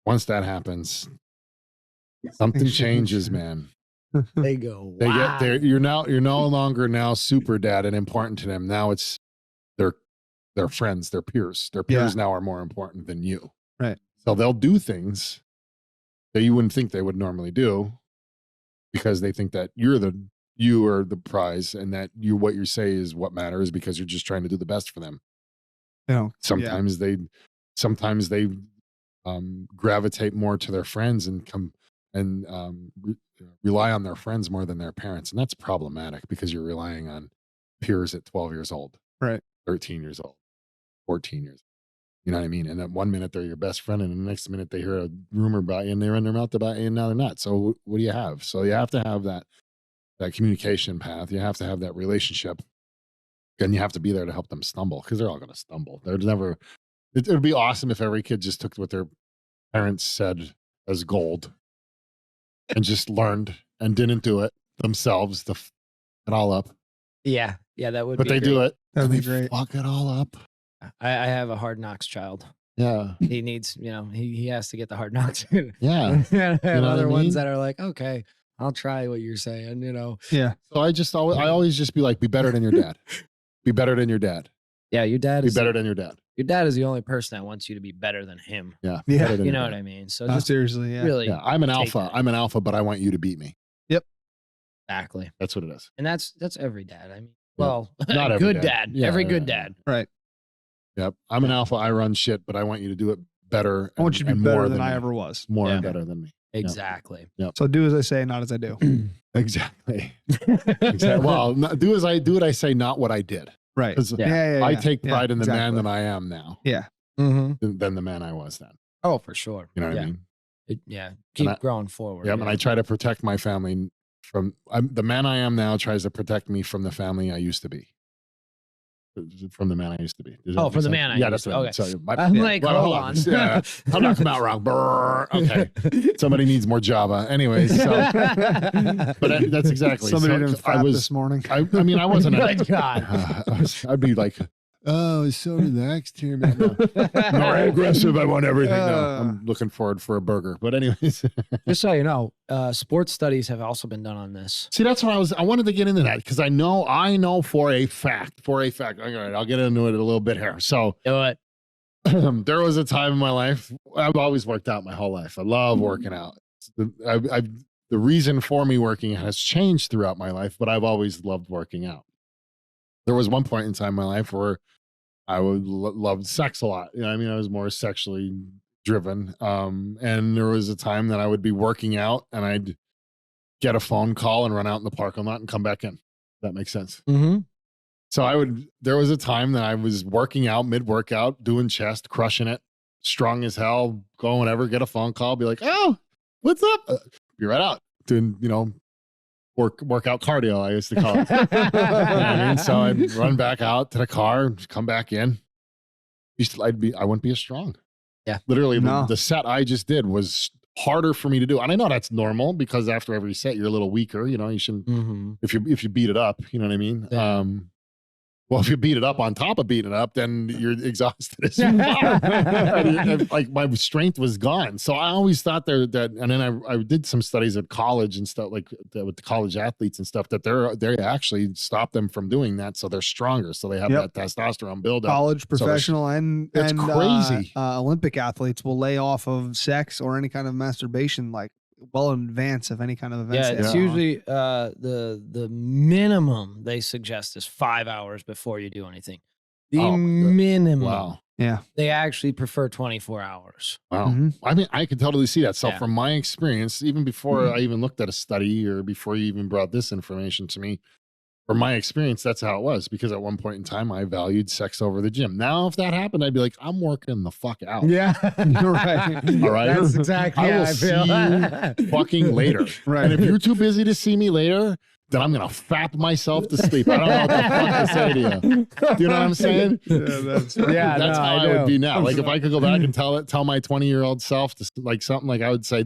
Once that happens, something changes, man. They go. They get there. You're no longer now super dad and important to them. Now it's their friends, their peers. Their peers now are more important than you. Right. So they'll do things that you wouldn't think they would normally do because they think that you are the prize and that what you say is what matters because you're just trying to do the best for them. Sometimes they gravitate more to their friends and rely on their friends more than their parents. And that's problematic because you're relying on peers at 12 years old, right? 13 years old, 14 years old. You know what I mean? And then one minute they're your best friend, and the next minute they hear a rumor about you and they run their mouth about you, and now they're not. So what do you have? So you have to have that communication path. You have to have that relationship, and you have to be there to help them stumble, because they're all going to stumble. There's never. It would be awesome if every kid just took what their parents said as gold and just learned and didn't do it themselves to f it all up. Yeah, that would. But be they great. do it. That'd be They great. fuck it all up. I have a hard knocks child. Yeah. He needs, he has to get the hard knocks. Yeah. I have You know what I other ones mean? that are like, okay, I'll try what you're saying. Yeah. So I always just be like, be better than your dad. Be better than your dad. Yeah, your dad Be is better than your dad. your dad is the only person that wants you to be better than him. Yeah. Yeah. better than You your know dad. what I mean? So No, just seriously. Yeah. really, Yeah. I'm an take alpha. that. I'm an alpha, but I want you to beat me. exactly. That's what it is. And that's every dad. I mean, Yeah. well, Not every good dad. dad. Yeah, Every yeah, good yeah. dad. Right. Yep. I'm an alpha. I run shit, but I want you to do it better. I want you to be and better more than I me. ever was. More and Yeah. better than me. Exactly. So do as I say, not as I do. Exactly. Exactly. Well, do what I say, not what I did. Right. 'Cause Yeah. I take pride in the man exactly. that I am now Mm-hmm. than the man I was then. Oh, for sure. You know what yeah. I mean? Keep I- growing forward. Yeah. And I try to protect my family from the man I am now tries to protect me from the family I used to be. From the man I used to be. Does that Oh, make from the sense? man I Yeah, used that's to- what okay. Sorry, I'm like, well, hold on. Yeah, I'm not coming out wrong. Brrr. Okay. Somebody needs more Java. Anyways, so, but that's exactly. Somebody so, didn't I fap was. this morning. I mean, I wasn't. Good God. I'd be like, oh, it's so relaxed here, man. No, more aggressive. I want everything. No, I'm looking forward for a burger. But anyways, Just so you know, sports studies have also been done on this. see, that's what I wanted to get into that because I know for a fact. All right, I'll get into it a little bit here. So Do it. there was a time in my life. I've always worked out my whole life. I love working out. The reason for me working has changed throughout my life, but I've always loved working out. There was one point in time in my life where I would loved sex a lot. You know what I mean? I was more sexually driven. And there was a time that I would be working out and I'd get a phone call and run out in the parking lot and come back in. That makes sense. Mm-hmm. So there was a time that I was working out mid-workout, doing chest, crushing it, strong as hell, going whatever, get a phone call, be like, oh, what's up? Be right out doing, workout cardio, I used to call it. You know what I mean? So I'd run back out to the car, come back in. I wouldn't be as strong. Yeah. Literally, No. the set I just did was harder for me to do. And I know that's normal because after every set, you're a little weaker. You shouldn't, Mm-hmm. if you beat it up, you know what I mean? Yeah. Well, if you beat it up on top of beating it up, then you're exhausted as fuck. Like my strength was gone. So I always thought and then I did some studies at college and stuff with the college athletes and stuff that they actually stop them from doing that. So they're stronger. So they have Yep. that testosterone buildup. College, professional, and it's crazy. Olympic athletes will lay off of sex or any kind of masturbation like well in advance of any kind of events. Yeah, they it's have on. usually the minimum they suggest is 5 hours before you do anything. The Oh, my God. minimum. Wow. Yeah. They actually prefer 24 hours. Wow. Mhm. I mean, I can totally see that. So Yeah. from my experience, even before I even looked at a study or before you even brought this information to me, from my experience, that's how it was. Because at one point in time, I valued sex over the gym. Now, if that happened, I'd be like, I'm working the fuck out. Yeah. You're right. All right. That's exactly I how will I feel. see you fucking later. Right. And if you're too busy to see me later, then I'm gonna fap myself to sleep. I don't know what the fuck to say to you. Do you know what I'm saying? Yeah, that's Yeah, That's no, how I I would do. be now. Like if I could go back and tell my 20-year-old self to like something, like I would say,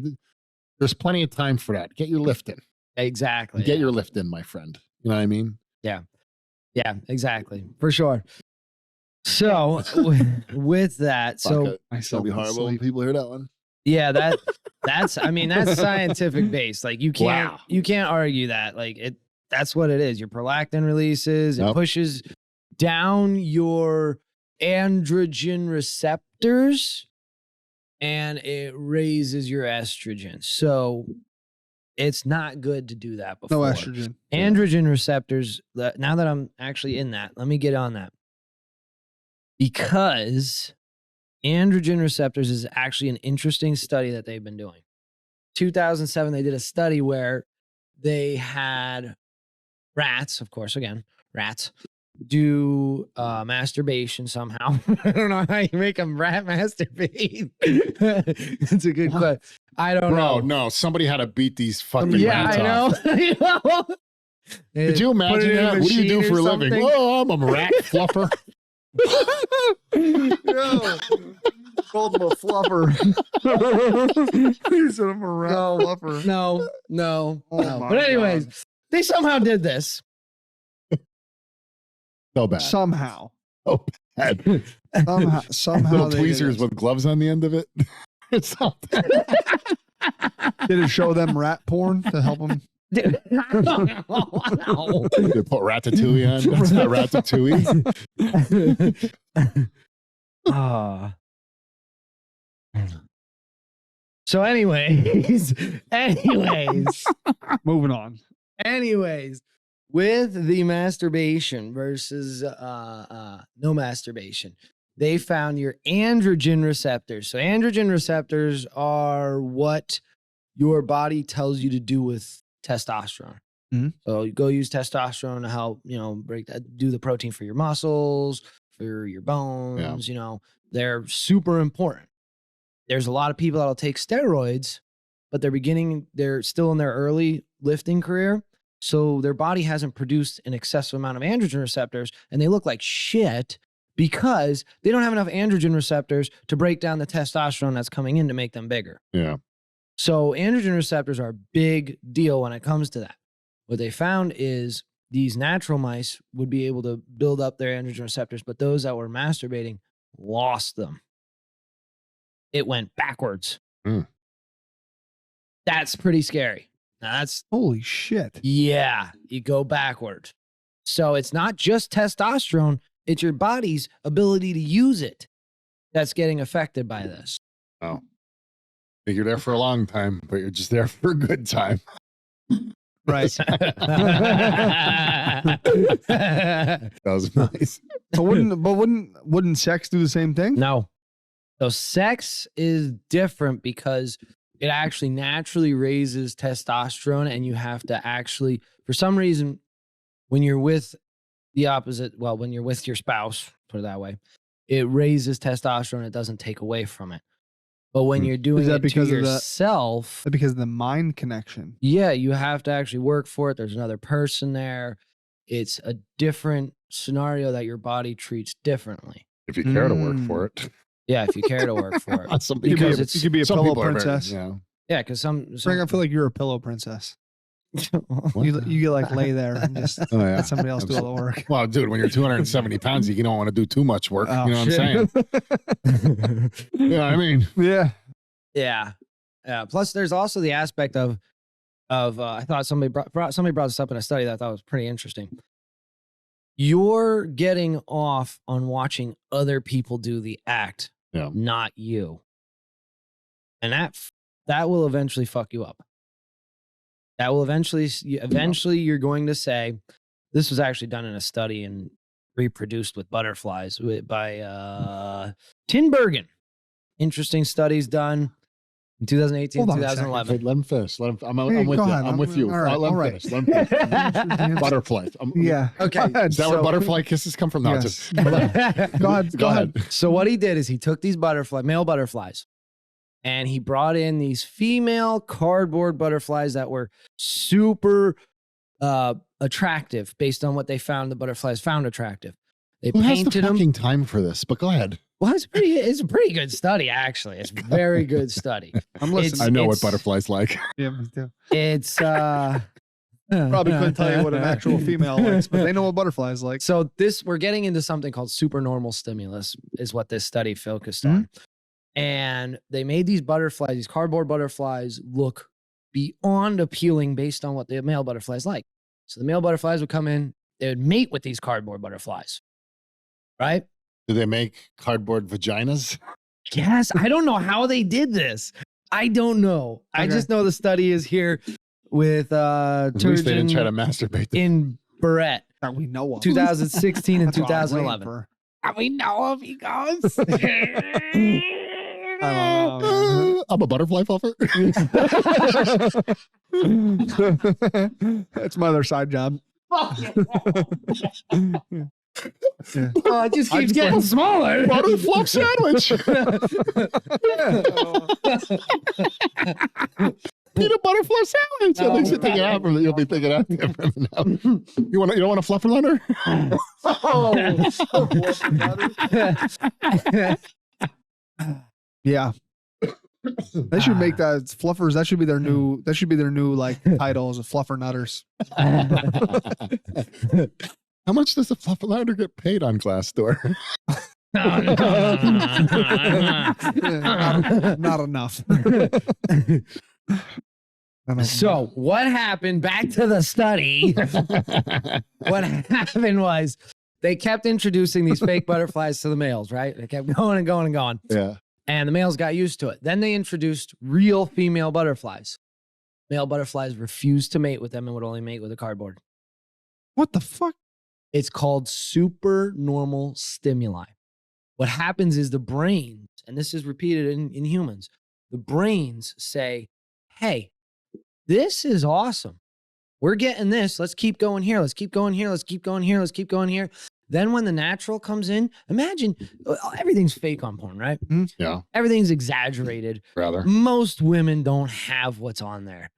there's plenty of time for that. Get your lift in. Exactly. Get your lift in, my friend. You know what I mean? Yeah, exactly. For sure. So with that, so That'll be horrible when people hear that one. yeah, that's scientific based. Like you can't argue that. Like that's what it is. Your prolactin releases, it Yep. pushes down your androgen receptors and it raises your estrogen. So it's not good to do that before. no estrogen. Androgen receptors, now that I'm actually in that, let me get on that. Because androgen receptors is actually an interesting study that they've been doing. 2007, they did a study where they had rats, of course, again, rats, do masturbation somehow. I don't know how you make them rat masturbate. It's a good question. I don't know. No, somebody had to beat these fucking Yeah, rats I know. off. Could you imagine that? What do you do for a living? Oh, I'm a rat fluffer. Yo, called him a fluffer. He said I'm a rat fluffer. No. Oh But anyways, they somehow did this. So bad. Somehow. Oh, bad. Somehow Little they tweezers did with gloves on the end of it. It's something. Did it show them rat porn to help them? Dude. They put Ratatouille on. That's not Ratatouille. So anyways, Moving on. with the masturbation versus no masturbation, they found your androgen receptors. So androgen receptors are what your body tells you to do with testosterone. Mm-hmm. So you go use testosterone to help, do the protein for your muscles, for your bones, they're super important. There's a lot of people that'll take steroids, but they're still in their early lifting career. So their body hasn't produced an excessive amount of androgen receptors and they look like shit because they don't have enough androgen receptors to break down the testosterone that's coming in to make them bigger. Yeah. So androgen receptors are a big deal when it comes to that. What they found is these natural mice would be able to build up their androgen receptors, but those that were masturbating lost them. It went backwards. Mm. That's pretty scary. Now that's holy shit. Yeah, you go backwards. So it's not just testosterone, it's your body's ability to use it that's getting affected by this. Oh. You're there for a long time, but you're just there for a good time. Right. That was nice. But wouldn't sex do the same thing? No. So sex is different because it actually naturally raises testosterone and you have to actually, for some reason, when you're with when you're with your spouse, put it that way, it raises testosterone. It doesn't take away from it. But when you're doing it to yourself, because of the mind connection. Yeah, you have to actually work for it. There's another person there. It's a different scenario that your body treats differently. If you care to work for it. Yeah, if you care to work for it. You could be a pillow princess. Yeah, because some Frank, I feel like you're a pillow princess. You like lay there and just let somebody else do all the work. Well, dude, when you're 270 pounds, you don't want to do too much work. You know what I'm saying? Yeah, I mean. Yeah. Plus, there's also the aspect of I thought somebody brought this up in a study that I thought was pretty interesting. You're getting off on watching other people do the act, not you, and that will eventually fuck you up. That will eventually you're going to say, this was actually done in a study and reproduced with butterflies by Tin Bergen. Interesting studies done in 2018, 2011. Let him finish. I'm with you. All right. Finish. Let him finish. Butterflies. Okay. Is that where butterfly kisses come from? No, yes. Go ahead. So what he did is he took these male butterflies, and he brought in these female cardboard butterflies that were super attractive based on what they found the butterflies found attractive. They painted them. Fucking time for this, but go ahead. Well, it's a pretty good study, actually. It's a very good study. I'm listening. I know what butterflies like. Yeah, me too. It's probably couldn't tell you what an actual female likes, but they know what butterflies like. So we're getting into something called supernormal stimulus is what this study focused on. And they made these cardboard butterflies, look beyond appealing based on what the male butterflies like. So the male butterflies would come in, they would mate with these cardboard butterflies, right? Do they make cardboard vaginas? Yes. I don't know how they did this. I don't know. Okay. I just know the study is here with At least they didn't try to masturbate them. In Barrett. That we know of. 2016 and 2011. And we know of, he goes. I'm a butterfly fluffer. That's my other side job. Oh, it just keeps getting smaller. Butter fluff sandwich. Peanut butter fluff sandwich. At least you'll be thinking out different now. You don't want a fluffer letter? Yeah. They should make that fluffers. That should be their new. That should be their new like titles of fluffer nutters. How much does a fluffer letter get paid on Glassdoor? Not enough. So what happened? Back to the study. What happened was they kept introducing these fake butterflies to the males, right? They kept going and going and going. Yeah. And the males got used to it. Then they introduced real female butterflies. Male butterflies refused to mate with them and would only mate with a cardboard. What the fuck? It's called supernormal stimuli. What happens is the brains, and this is repeated in humans, the brains say, hey, this is awesome. We're getting this. Let's keep going here. Let's keep going here. Let's keep going here. Let's keep going here. Then when the natural comes in, imagine everything's fake on porn, right? Yeah. Everything's exaggerated. Rather. Most women don't have what's on there.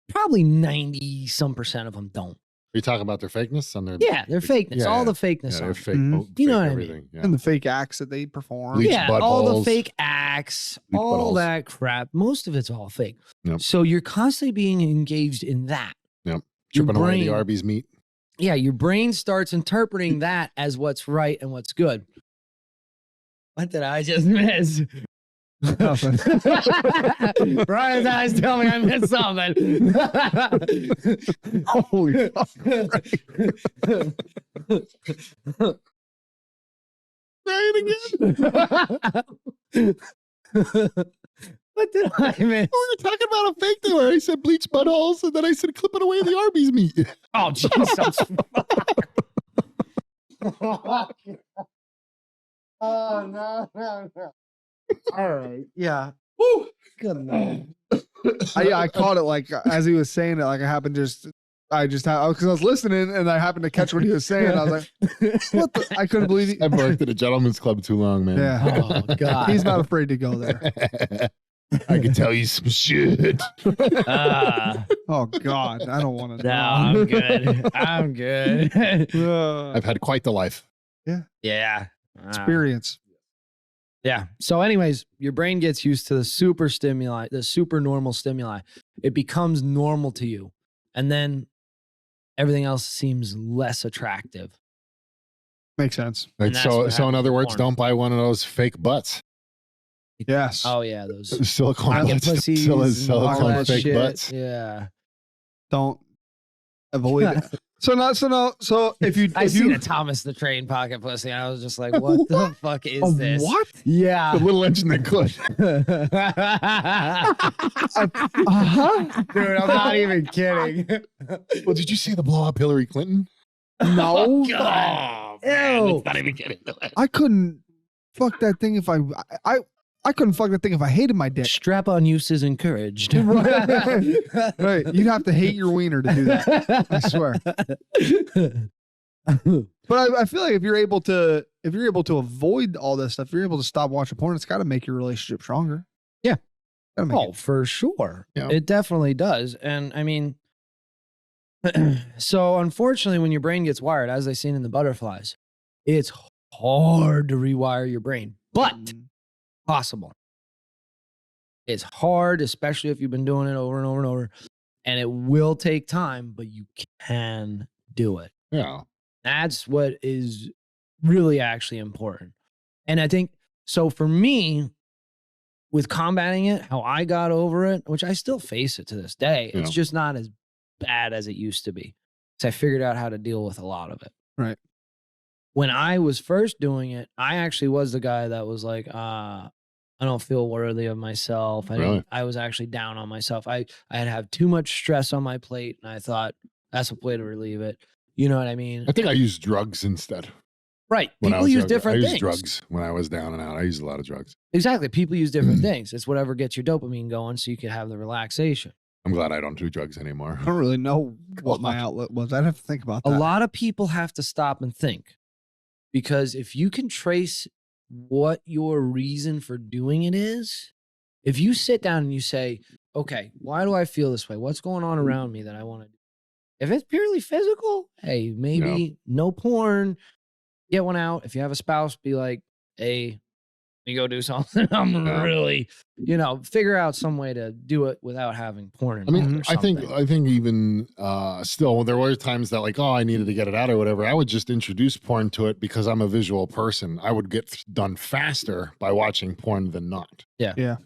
Probably 90% of them don't. Are you talking about their fakeness? Yeah, their fakeness. All the fakeness. Yeah, they're fake. You know what everything. I mean? Yeah. And the fake acts that they perform. Bleach all the buttholes. fake acts, Bleach all buttholes. that crap. Most of it's all fake. Yep. So you're constantly being engaged in that. Yep. Your Tripping away the brain- Arby's meat. Yeah, your brain starts interpreting that as what's right and what's good. What did I just miss? Brian's eyes tell me I missed something. Holy fuck. Say it again. What did I miss? We were talking about a fake thing where I said bleach buttholes, and then I said clipping away the Arby's meat. Oh, Jesus. Oh, no. All right. Yeah. Woo. Good man. I caught it like as he was saying it, like I happened because I was listening and I happened to catch what he was saying. I was like, what the? I couldn't believe it. I've worked at a gentleman's club too long, man. Yeah. Oh, God. He's not afraid to go there. I can tell you some shit. Oh God. I don't want to No, know. I'm good. I'm good. I've had quite the life. Yeah. Experience. Yeah. So anyways, your brain gets used to the super stimuli, the super normal stimuli. It becomes normal to you. And then everything else seems less attractive. Makes sense. Like, And that's so what in happens other with words, porn. don't buy one of those fake butts. Yes. Oh, yeah. Those Silicone pocket butts. pussies and all Silicone that fake shit. butts. Yeah. Don't avoid it. So if you I seen a Thomas the Train pocket pussy. And I was just like, what the fuck is this? What? Yeah. The little engine that could. Dude, I'm not even kidding. Well, did you see the blow up Hillary Clinton? No. God. man, Ew. let's not even get into it. I couldn't fuck that thing if I couldn't fuck that thing if I hated my dick. Strap-on use is encouraged. Right. You'd have to hate your wiener to do that. I swear. But I feel like if you're able to avoid all this stuff, if you're able to stop watching porn, it's got to make your relationship stronger. Yeah. Gotta make Oh, for sure. Yeah. It definitely does. And I mean, so unfortunately, when your brain gets wired, as I seen in the butterflies, it's hard to rewire your brain, but possible. It's hard, especially if you've been doing it over and over and over, and it will take time, but you can do it. Yeah. That's what is really actually important. And I think, so for me, with combating it, how I got over it, which I still face it to this day, it's Yeah. just not as bad as it used to be. So I figured out how to deal with a lot of it. Right. When I was first doing it, I actually was the guy that was like, I don't feel worthy of myself. Really? I was actually down on myself. I had too much stress on my plate, and I thought that's a way to relieve it. You know what I mean? I think I used drugs instead. Right. When I People was use younger. different I used things. drugs when I was down and out. I used a lot of drugs. Exactly. People use different things. It's whatever gets your dopamine going so you can have the relaxation. I'm glad I don't do drugs anymore. I don't really know what my outlet was. I'd have to think about that. A lot of people have to stop and think. because if you can trace what your reason for doing it is, if you sit down and you say, okay, why do I feel this way? What's going on around me that I want to do? If it's purely physical, hey, maybe no porn, get one out. If you have a spouse, be like, hey, you go do something. I'm really, figure out some way to do it without having porn. I mean, I think even still, there were times that like, oh, I needed to get it out or whatever. I would just introduce porn to it because I'm a visual person. I would get done faster by watching porn than not. Yeah.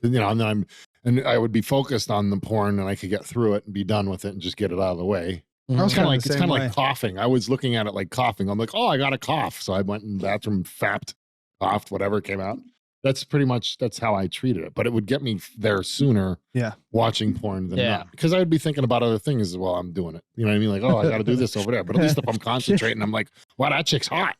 And I would be focused on the porn and I could get through it and be done with it and just get it out of the way. It's kind of like coughing. I was looking at it like coughing. I'm like, oh, I got a cough. So I went in the bathroom, fapped, coughed, whatever came out. That's how I treated it. But it would get me there sooner watching porn than not. Because I would be thinking about other things while I'm doing it. You know what I mean? Like, oh, I got to do this over there. But at least if I'm concentrating, I'm like, wow, that chick's hot.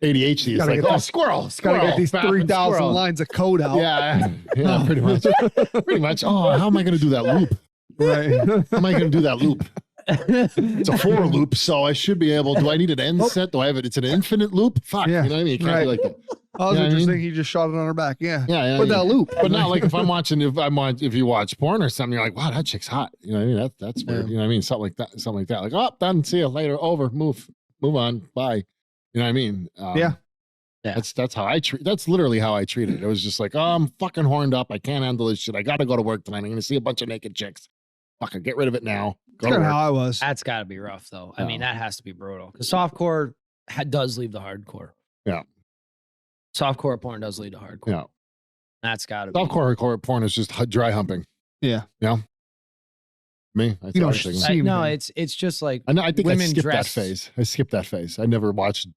ADHD is like, oh, squirrel. Gotta get these 3,000 lines of code out. Yeah, pretty much. Pretty much. Oh, how am I going to do that loop? Right. How am I going to do that loop? It's a for loop, so I should be able. Do I need an end set? Do I have it? It's an infinite loop. Fuck, you know what I mean? It can't be like that. I was interesting. He just shot it on her back. Yeah. With that loop. But not like if you watch porn or something, you're like, wow, that chick's hot. You know what I mean? That's weird. You know what I mean? Something like that. Like, oh, done. See you later. Over. Move on. Bye. You know what I mean? That's how I treat. That's literally how I treat it. It was just like, oh, I'm fucking horned up. I can't handle this shit. I got to go to work tonight. I'm going to see a bunch of naked chicks. Fucking get rid of it now. That's kind of how I was. That's got to be rough, though. I mean, that has to be brutal. Because softcore does lead to hardcore. Yeah. Softcore porn does lead to hardcore. Yeah. That's got to be. Softcore porn is just dry humping. Yeah. Yeah. Me? It's just like I think I skipped that phase. I skipped that phase. I never watched.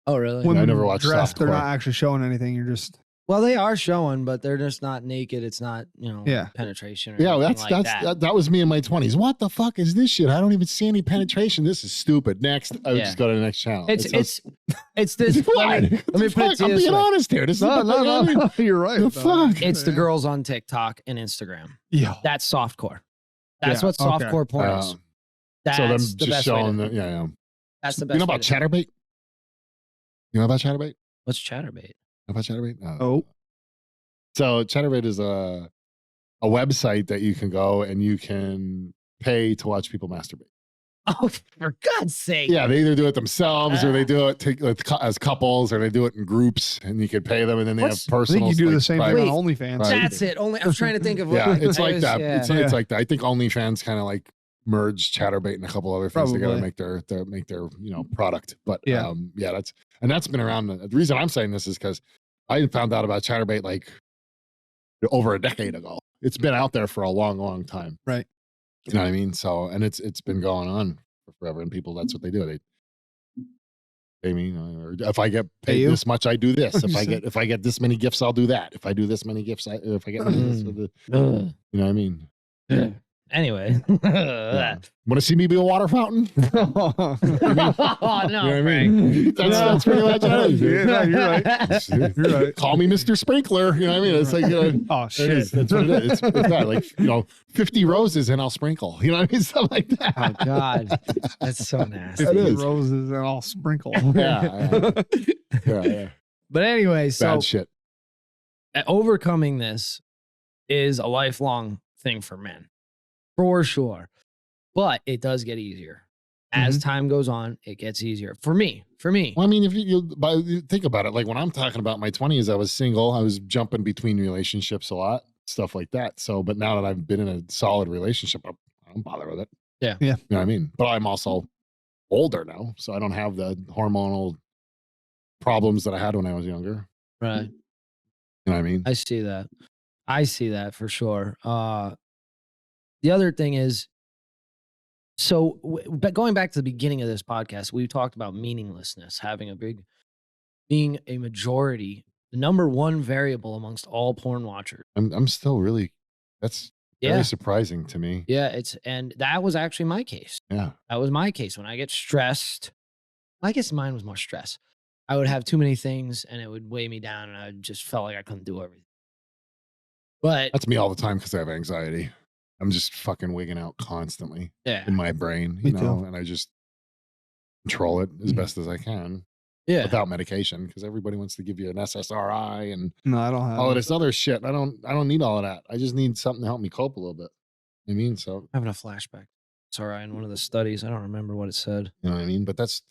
Oh, really? Women I never watched dressed. softcore. They're not actually showing anything. You're just. Well, they are showing, but they're just not naked. It's not, penetration. Or that was me in my 20s. What the fuck is this shit? I don't even see any penetration. This is stupid. Next, I would just go to the next channel. It's this. Let me put it to you. I'm being honest here. No. You're right. The fuck. It's the girls on TikTok and Instagram. Yeah, that's softcore. That's what softcore porn is. That's so them the just best showing way the That's the best. You know about Chatterbait? You know about Chatterbait? What's Chatterbait? About Chatterbait? So Chatterbait is a website that you can go and you can pay to watch people masturbate. Oh, for God's sake. Yeah, they either do it themselves or they do it as couples or they do it in groups and you can pay them and then they have personal. I think you do the same thing on OnlyFans. Right. That's it. I was trying to think of what it's like that. Yeah. It's like that. I think OnlyFans kind of like merged Chatterbait and a couple other things together to make their product. But that's been around. The reason I'm saying this is because I found out about Chatterbait like over a decade ago. It's been out there for a long, long time. Right. You know what I mean? So, and it's been going on for forever. And people, that's what they do. They pay me, or if I get paid this much, I do this. If I get this many gifts, I'll do that. If I do this many gifts, if I get this, you know what I mean? Anyway, want to see me be a water fountain? Oh no, you know what I mean? That's pretty much it. Yeah, you're right. Call me Mr. Sprinkler. You know what I mean? It's like oh shit, that's what it is. It's that, like 50 roses and I'll sprinkle. You know what I mean? Stuff like that. Oh God, that's so nasty. 50 roses and I'll sprinkle. Yeah. But anyway, so bad shit. Overcoming this is a lifelong thing for men. For sure. But it does get easier. As time goes on, it gets easier. For me. Well, I mean, if you think about it, like when I'm talking about my 20s, I was single. I was jumping between relationships a lot, stuff like that. So, but now that I've been in a solid relationship, I don't bother with it. Yeah. You know what I mean? But I'm also older now, so I don't have the hormonal problems that I had when I was younger. Right. You know what I mean? I see that for sure. The other thing is, so but going back to the beginning of this podcast, we talked about meaninglessness, being a majority, the number one variable amongst all porn watchers. I'm still really, that's very surprising to me. Yeah, and that was actually my case. Yeah. That was my case. When I get stressed, I guess mine was more stress. I would have too many things and it would weigh me down and I just felt like I couldn't do everything. But that's me all the time because I have anxiety. I'm just fucking wigging out constantly in my brain, you know, and I just control it as best as I can. without medication, because everybody wants to give you an SSRI and No, I don't have all of this other shit. I don't need all of that. I just need something to help me cope a little bit. I mean, so having a flashback. Sorry, in one of the studies, I don't remember what it said. you know what I mean? But that's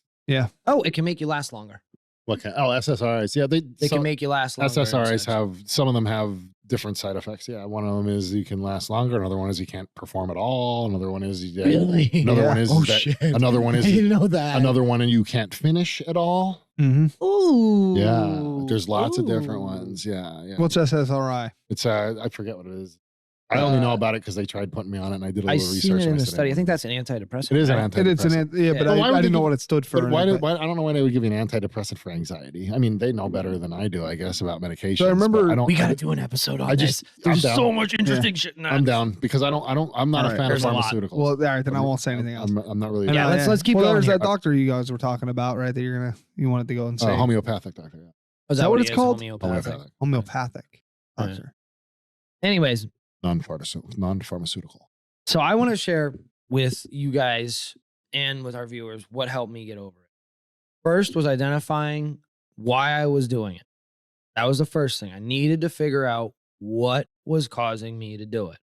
Oh, it can make you last longer. what kind? Oh, SSRIs. Yeah, They can make you last longer. SSRIs have, some of them have different side effects. Yeah, one of them is you can last longer. Another one is you can't perform at all. Another one is Really? Another one is Oh, that, shit. another one I is didn't know that. another one, and you can't finish at all. Mm-hmm. Ooh. Yeah, there's lots of different Ooh. ones. Yeah. What's SSRI? It's I forget what it is. I only know about it because they tried putting me on it, and I did a I little seen research. it in and the said, study. I think "Hey, that's an antidepressant. it is an right? antidepressant. But Yeah. I Why would didn't know they what it stood for. But why I don't know why they would give you an antidepressant for anxiety. I mean, they know better than I do, I guess, about medications. So I remember- but I don't. We got to do an episode on I just- this. There's I'm down. so much interesting shit in that. I'm down because I'm not All a right, fan of there's a lot. pharmaceuticals. Well, all right, then I won't say anything else. I'm not really. And, Yeah, let's keep well, going there's here. that doctor you guys were talking about, right? That you wanted to go and say homeopathic doctor. Yeah. Is that what it it's called? Homeopathic. homeopathic Right. doctor. Anyways, Non-pharmaceutical. so I want to share with you guys and with our viewers what helped me get over it. First was identifying why I was doing it. That was the first thing. I needed to figure out what was causing me to do it.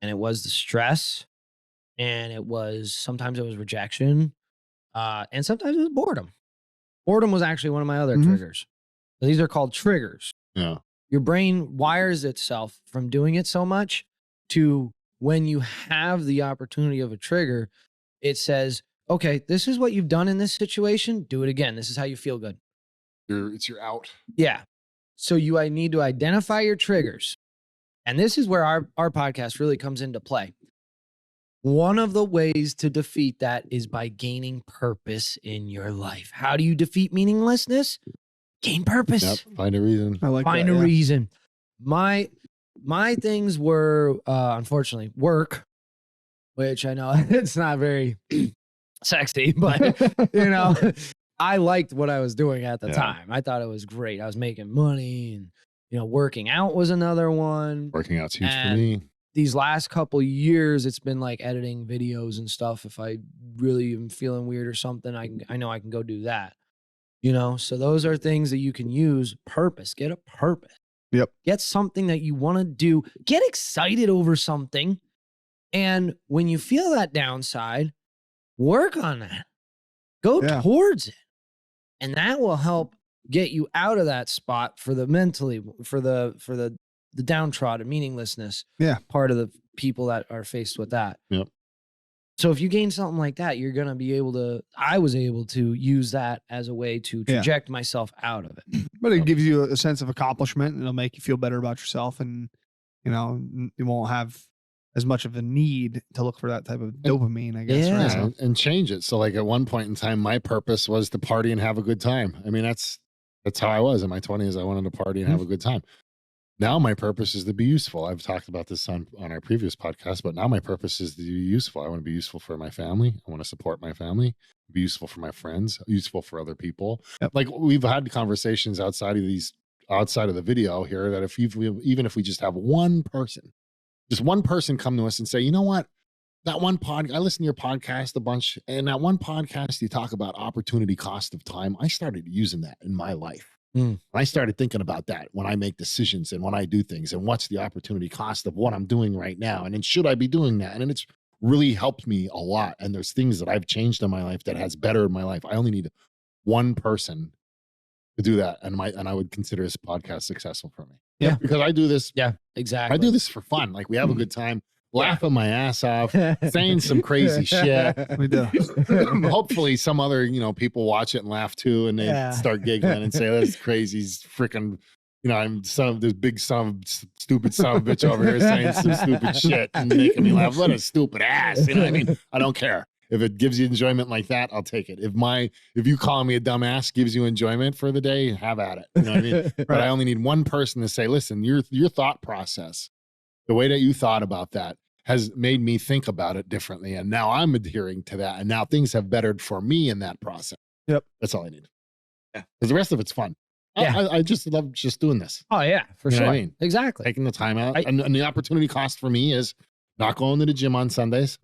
And it was the stress, and sometimes it was rejection, and sometimes it was boredom. Boredom was actually one of my other triggers. So these are called triggers. Yeah. Your brain wires itself from doing it so much to when you have the opportunity of a trigger, it says, okay, this is what you've done in this situation. Do it again. This is how you feel good. It's your out. Yeah. So I need to identify your triggers. And this is where our podcast really comes into play. One of the ways to defeat that is by gaining purpose in your life. How do you defeat meaninglessness? Gain purpose. Yep. Find a reason. I like Find that, a yeah. reason. My things were unfortunately work, which I know it's not very sexy, but you know, I liked what I was doing at the time. I thought it was great. I was making money, and you know, working out was another one. Working out's huge And for me. These last couple years, it's been like editing videos and stuff. If I really am feeling weird or something, I know I can go do that. You know, so those are things that you can use. Purpose. Get a purpose. Yep. Get something that you want to do. Get excited over something. And when you feel that downside, work on that. Go towards it. And that will help get you out of that spot for the downtrodden, meaninglessness part of the people that are faced with that. Yep. So if you gain something like that, you're going to be able to, I was able to use that as a way to project myself out of it. But it gives you a sense of accomplishment, and it'll make you feel better about yourself. And, you know, you won't have as much of a need to look for that type of dopamine, I guess. Yeah. Right? So, And change it. So like at one point in time, my purpose was to party and have a good time. I mean, that's how I was in my 20s. I wanted to party and have a good time. Now my purpose is to be useful. I've talked about this on our previous podcast, but now my purpose is to be useful. I want to be useful for my family. I want to support my family, be useful for my friends, useful for other people. Yep. Like we've had conversations outside of the video here, that even if we just have one person come to us and say, you know what? That one I listen to your podcast a bunch, and that one podcast you talk about opportunity cost of time. I started using that in my life. I started thinking about that when I make decisions and when I do things, and what's the opportunity cost of what I'm doing right now, and then should I be doing that? And it's really helped me a lot. And there's things that I've changed in my life that has bettered my life. I only need one person to do that, and I would consider this podcast successful for me. Yeah, because I do this. Yeah, exactly. I do this for fun. Like we have a good time, laughing my ass off, saying some crazy shit. we do. Hopefully some other, people watch it and laugh too, and they start giggling and say, that's crazy. He's freaking, I'm this big stupid son of a bitch over here saying some stupid shit and making me laugh. What a stupid ass. You know what I mean? I don't care. If it gives you enjoyment like that, I'll take it. If you calling me a dumbass gives you enjoyment for the day, have at it. You know what I mean? But I only need one person to say, listen, your thought process, the way that you thought about that has made me think about it differently. And now I'm adhering to that. And now things have bettered for me in that process. Yep. That's all I need. Yeah. Because the rest of it's fun. Yeah. I just love just doing this. Oh, yeah, for You know sure. what I mean? Exactly. Taking the time out. And the opportunity cost for me is not going to the gym on Sundays,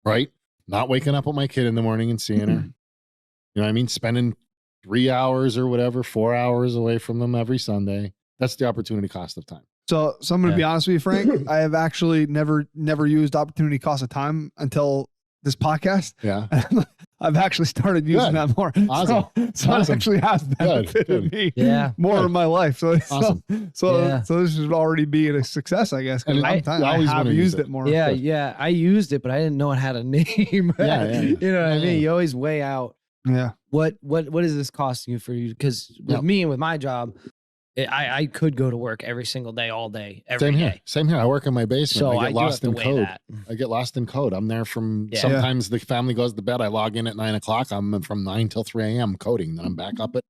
right? Not waking up with my kid in the morning and seeing her. You know what I mean? Spending 3 hours or whatever, 4 hours away from them every Sunday. That's the opportunity cost of time. So I'm going to be honest with you, Frank. I have actually never used opportunity cost of time until this podcast. Yeah. I've actually started using that more. Awesome. So it actually has benefited me more in my life. So, awesome. So this should already be a success, I guess. And I have used it more. Yeah. I used it, but I didn't know it had a name. You know what I mean? You always weigh out. Yeah. What is this costing you for you? Because with me and with my job, I could go to work every single day, all day, every day. Same here. I work in my basement. So I get lost in code. That. I get lost in code. I'm there from sometimes the family goes to bed. I log in at 9 o'clock. I'm from 9 till 3 a.m. coding. Then I'm back up at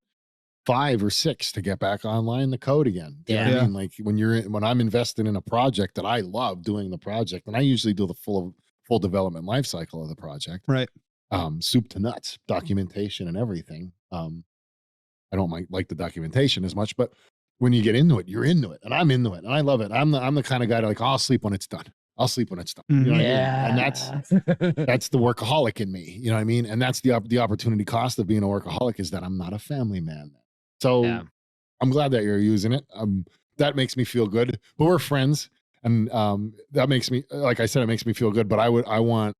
5 or 6 to get back online to code again. You know what I mean? Like when I'm invested in a project that I love doing the project, and I usually do the full development life cycle of the project. Right. Soup to nuts, documentation and everything. I don't like the documentation as much, but when you get into it, you're into it, and I'm into it, and I love it. I'm the kind of guy that like, I'll sleep when it's done. I'll sleep when it's done. You know what I mean? And that's the workaholic in me. You know what I mean? And that's the opportunity cost of being a workaholic is that I'm not a family man. So I'm glad that you're using it. That makes me feel good. But we're friends, and that makes me, like I said, it makes me feel good. But I want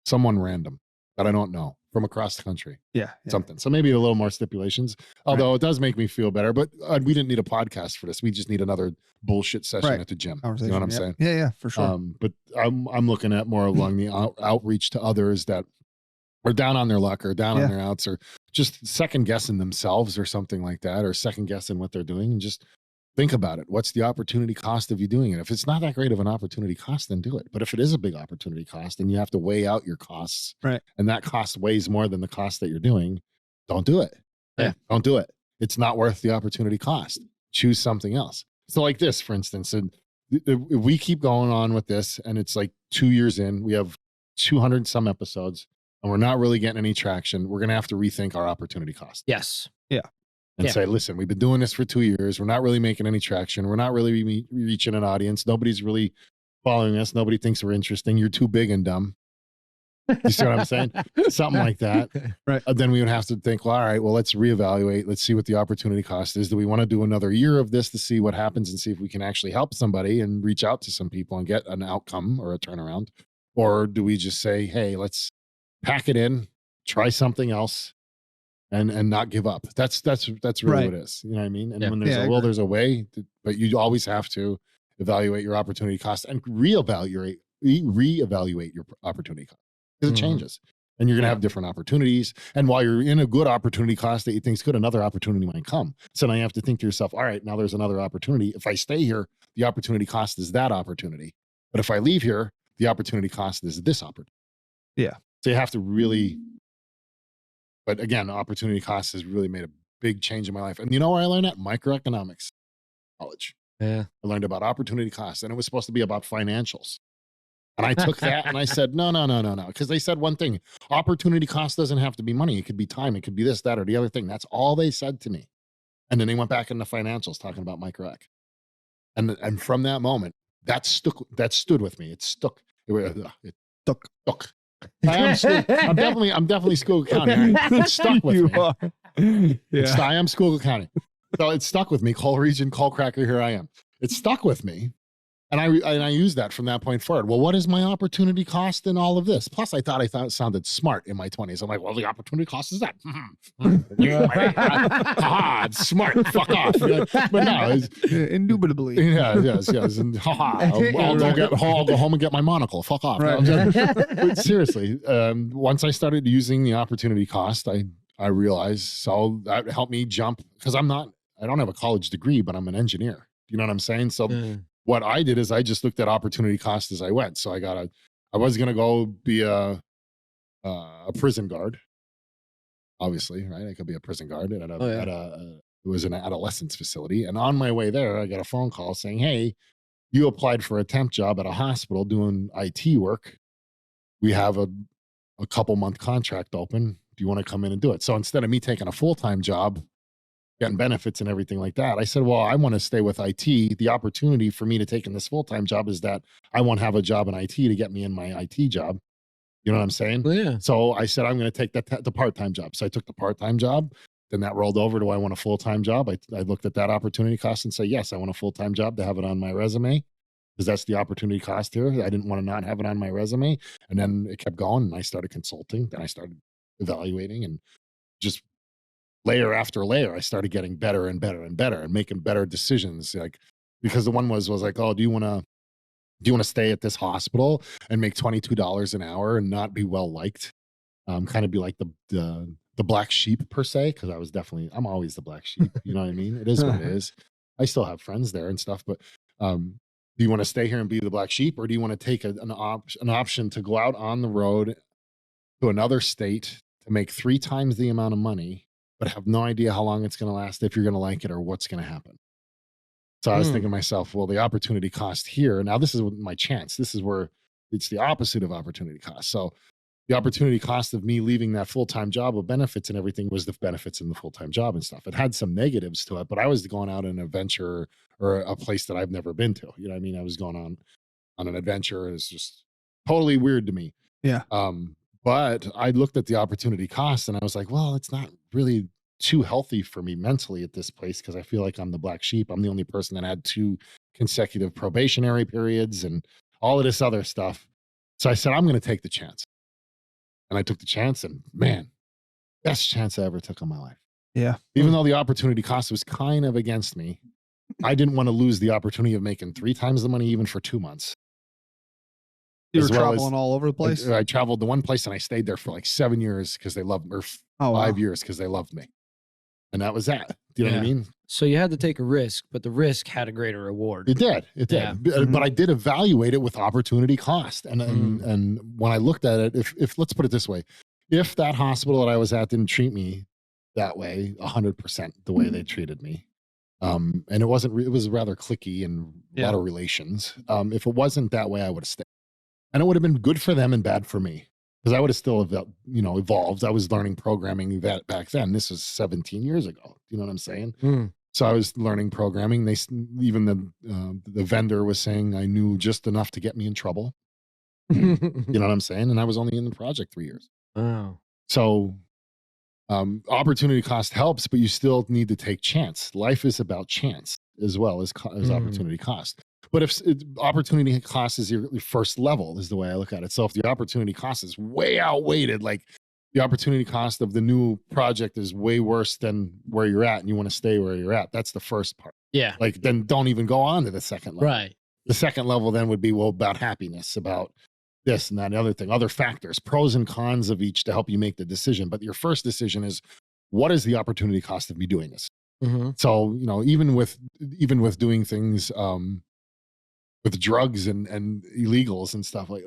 someone random that I don't know from across the country. Something. So maybe a little more stipulations, although it does make me feel better. But we didn't need a podcast for this. We just need another bullshit session at the gym. You know what I'm saying? Yeah, for sure. But I'm looking at more along the outreach to others that are down on their luck or down on their outs or just second guessing themselves or something like that, or second guessing what they're doing, and just think about it. What's the opportunity cost of you doing it? If it's not that great of an opportunity cost, then do it. But if it is a big opportunity cost and you have to weigh out your costs, and that cost weighs more than the cost that you're doing, don't do it. Don't do it. It's not worth the opportunity cost. Choose something else. So like this, for instance, and if we keep going on with this and it's like 2 years in, we have 200 some episodes and we're not really getting any traction, we're going to have to rethink our opportunity cost. Yes. And say, listen, we've been doing this for 2 years. We're not really making any traction. We're not really reaching an audience. Nobody's really following us. Nobody thinks we're interesting. You're too big and dumb. You see what I'm saying? Something like that. Then we would have to think, well, all right, well, let's reevaluate. Let's see what the opportunity cost is. Do we want to do another year of this to see what happens and see if we can actually help somebody and reach out to some people and get an outcome or a turnaround? Or do we just say, hey, let's pack it in, try something else, and not give up? That's really what it is. You know what I mean? And when there's there's a way, but you always have to evaluate your opportunity cost and reevaluate your opportunity cost, because it changes. And you're going to have different opportunities. And while you're in a good opportunity cost that you think is good, another opportunity might come. So now you have to think to yourself, all right, now there's another opportunity. If I stay here, the opportunity cost is that opportunity. But if I leave here, the opportunity cost is this opportunity. So you have to really, but again, opportunity cost has really made a big change in my life. And you know where I learned that? Microeconomics college. I learned about opportunity cost, and it was supposed to be about financials. And I took that and I said, no. Because they said one thing, opportunity cost doesn't have to be money. It could be time. It could be this, that, or the other thing. That's all they said to me. And then they went back into financials talking about microec. And from that moment, that stood with me. It stuck. It stuck. I'm definitely school accounting. It stuck with me. I am school accounting. So it stuck with me. Coal region, coal cracker, here I am. It stuck with me. And I used that from that point forward. Well, what is my opportunity cost in all of this? Plus, I thought it sounded smart in my 20s. I'm like, well, the opportunity cost is that. It's smart. Fuck off. But no, indubitably. Yes. And I'll go home and get my monocle. Fuck off. Right. But seriously, once I started using the opportunity cost, I realized, so that helped me jump, because I don't have a college degree, but I'm an engineer. You know what I'm saying? So what I did is I just looked at opportunity cost as I went. So I was going to go be a prison guard, obviously, right? I could be a prison guard it was an adolescence facility. And on my way there, I got a phone call saying, hey, you applied for a temp job at a hospital doing IT work. We have a couple month contract open. Do you want to come in and do it? So instead of me taking a full-time job, getting benefits and everything like that, I said, well, I want to stay with IT. The opportunity for me to take in this full-time job is that I won't have a job in IT to get me in my IT job. You know what I'm saying? Yeah. So I said, I'm going to take the part-time job. So I took the part-time job. Then that rolled over. Do I want a full-time job? I looked at that opportunity cost and say, yes, I want a full-time job to have it on my resume, because that's the opportunity cost here. I didn't want to not have it on my resume. And then it kept going, and I started consulting. Then I started evaluating, and just layer after layer, I started getting better and better and better and making better decisions. Like, because the one was like, oh, do you want to stay at this hospital and make $22 an hour and not be well liked? Kind of be like the black sheep per se, because I'm always the black sheep. You know what I mean? It is what it is. I still have friends there and stuff, but do you want to stay here and be the black sheep, or do you want to take an option to go out on the road to another state to make 3 times the amount of money, but have no idea how long it's going to last, if you're going to like it, or what's going to happen? So I was thinking to myself, well, the opportunity cost here, now this is my chance. This is where it's the opposite of opportunity cost. So the opportunity cost of me leaving that full-time job with benefits and everything was the benefits in the full-time job and stuff. It had some negatives to it, but I was going out on an adventure, or a place that I've never been to. You know what I mean? I was going on an adventure. It's just totally weird to me. Yeah. But I looked at the opportunity cost and I was like, well, it's not really too healthy for me mentally at this place, because I feel like I'm the black sheep. I'm the only person that had 2 consecutive probationary periods and all of this other stuff. So I said, I'm going to take the chance. And I took the chance, and man, best chance I ever took in my life. Yeah. Even though the opportunity cost was kind of against me, I didn't want to lose the opportunity of making 3 times the money even for 2 months. You were traveling all over the place? I traveled to one place and I stayed there for like 7 years because they loved me, or 5 years because they loved me. And that was that. Do you know what I mean? So you had to take a risk, but the risk had a greater reward. It did. It did. Yeah. But I did evaluate it with opportunity cost. And when I looked at it, if let's put it this way, if that hospital that I was at didn't treat me that way, 100% the way they treated me, and it was rather cliquey and a lot of relations. If it wasn't that way, I would have stayed. And it would have been good for them and bad for me, because I would have still, evolved. I was learning programming back then. This was 17 years ago. You know what I'm saying? So I was learning programming. Even the vendor was saying I knew just enough to get me in trouble. You know what I'm saying? And I was only in the project 3 years. Oh. So opportunity cost helps, but you still need to take chance. Life is about chance as well as opportunity cost. But if opportunity cost is your first level, is the way I look at it. So if the opportunity cost is way outweighed, like the opportunity cost of the new project is way worse than where you're at, and you want to stay where you're at, that's the first part. Yeah. Like, then don't even go on to the second level. Right. The second level then would be, well, about happiness, about this and that and other thing, other factors, pros and cons of each to help you make the decision. But your first decision is, what is the opportunity cost of me doing this? So, even with doing things, with drugs and illegals and stuff, like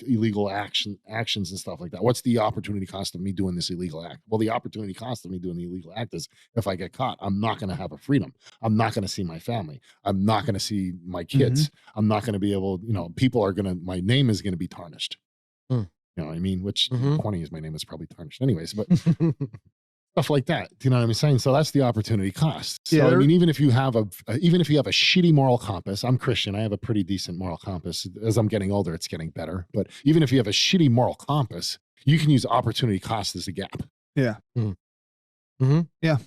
illegal actions and stuff like that. What's the opportunity cost of me doing this illegal act? Well, the opportunity cost of me doing the illegal act is, if I get caught, I'm not going to have a freedom. I'm not going to see my family. I'm not going to see my kids. I'm not going to be able, my name is going to be tarnished. You know what I mean? Which 20s, my name is probably tarnished anyways, but stuff like that. Do you know what I'm saying? So that's the opportunity cost. So I mean, even if you have a shitty moral compass, I'm Christian, I have a pretty decent moral compass. As I'm getting older, it's getting better. But even if you have a shitty moral compass, you can use opportunity cost as a gap. Yeah. Yeah.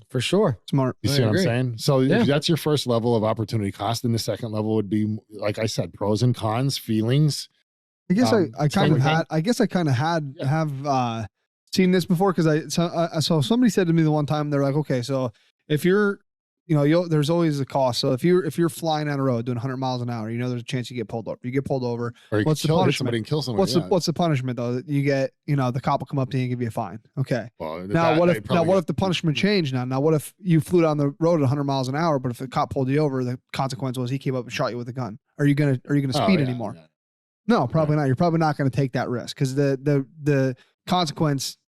For sure. Smart. You see what I'm saying? So that's your first level of opportunity cost. And the second level would be, like I said, pros and cons, feelings. I guess I kind of have seen this before, because so somebody said to me the one time, they're like, okay, so if you're, there's always a cost. So if you're flying down a road doing 100 miles an hour, there's a chance you get pulled over. You get pulled over. Or what's the punishment? Somebody and kill somebody. What's the punishment though? You get, the cop will come up to you and give you a fine. Okay. Well, what if the punishment changed now? Now what if you flew down the road at 100 miles an hour, but if the cop pulled you over, the consequence was he came up and shot you with a gun? Are you gonna speed anymore? Yeah. No, probably not. You're probably not going to take that risk, because the consequence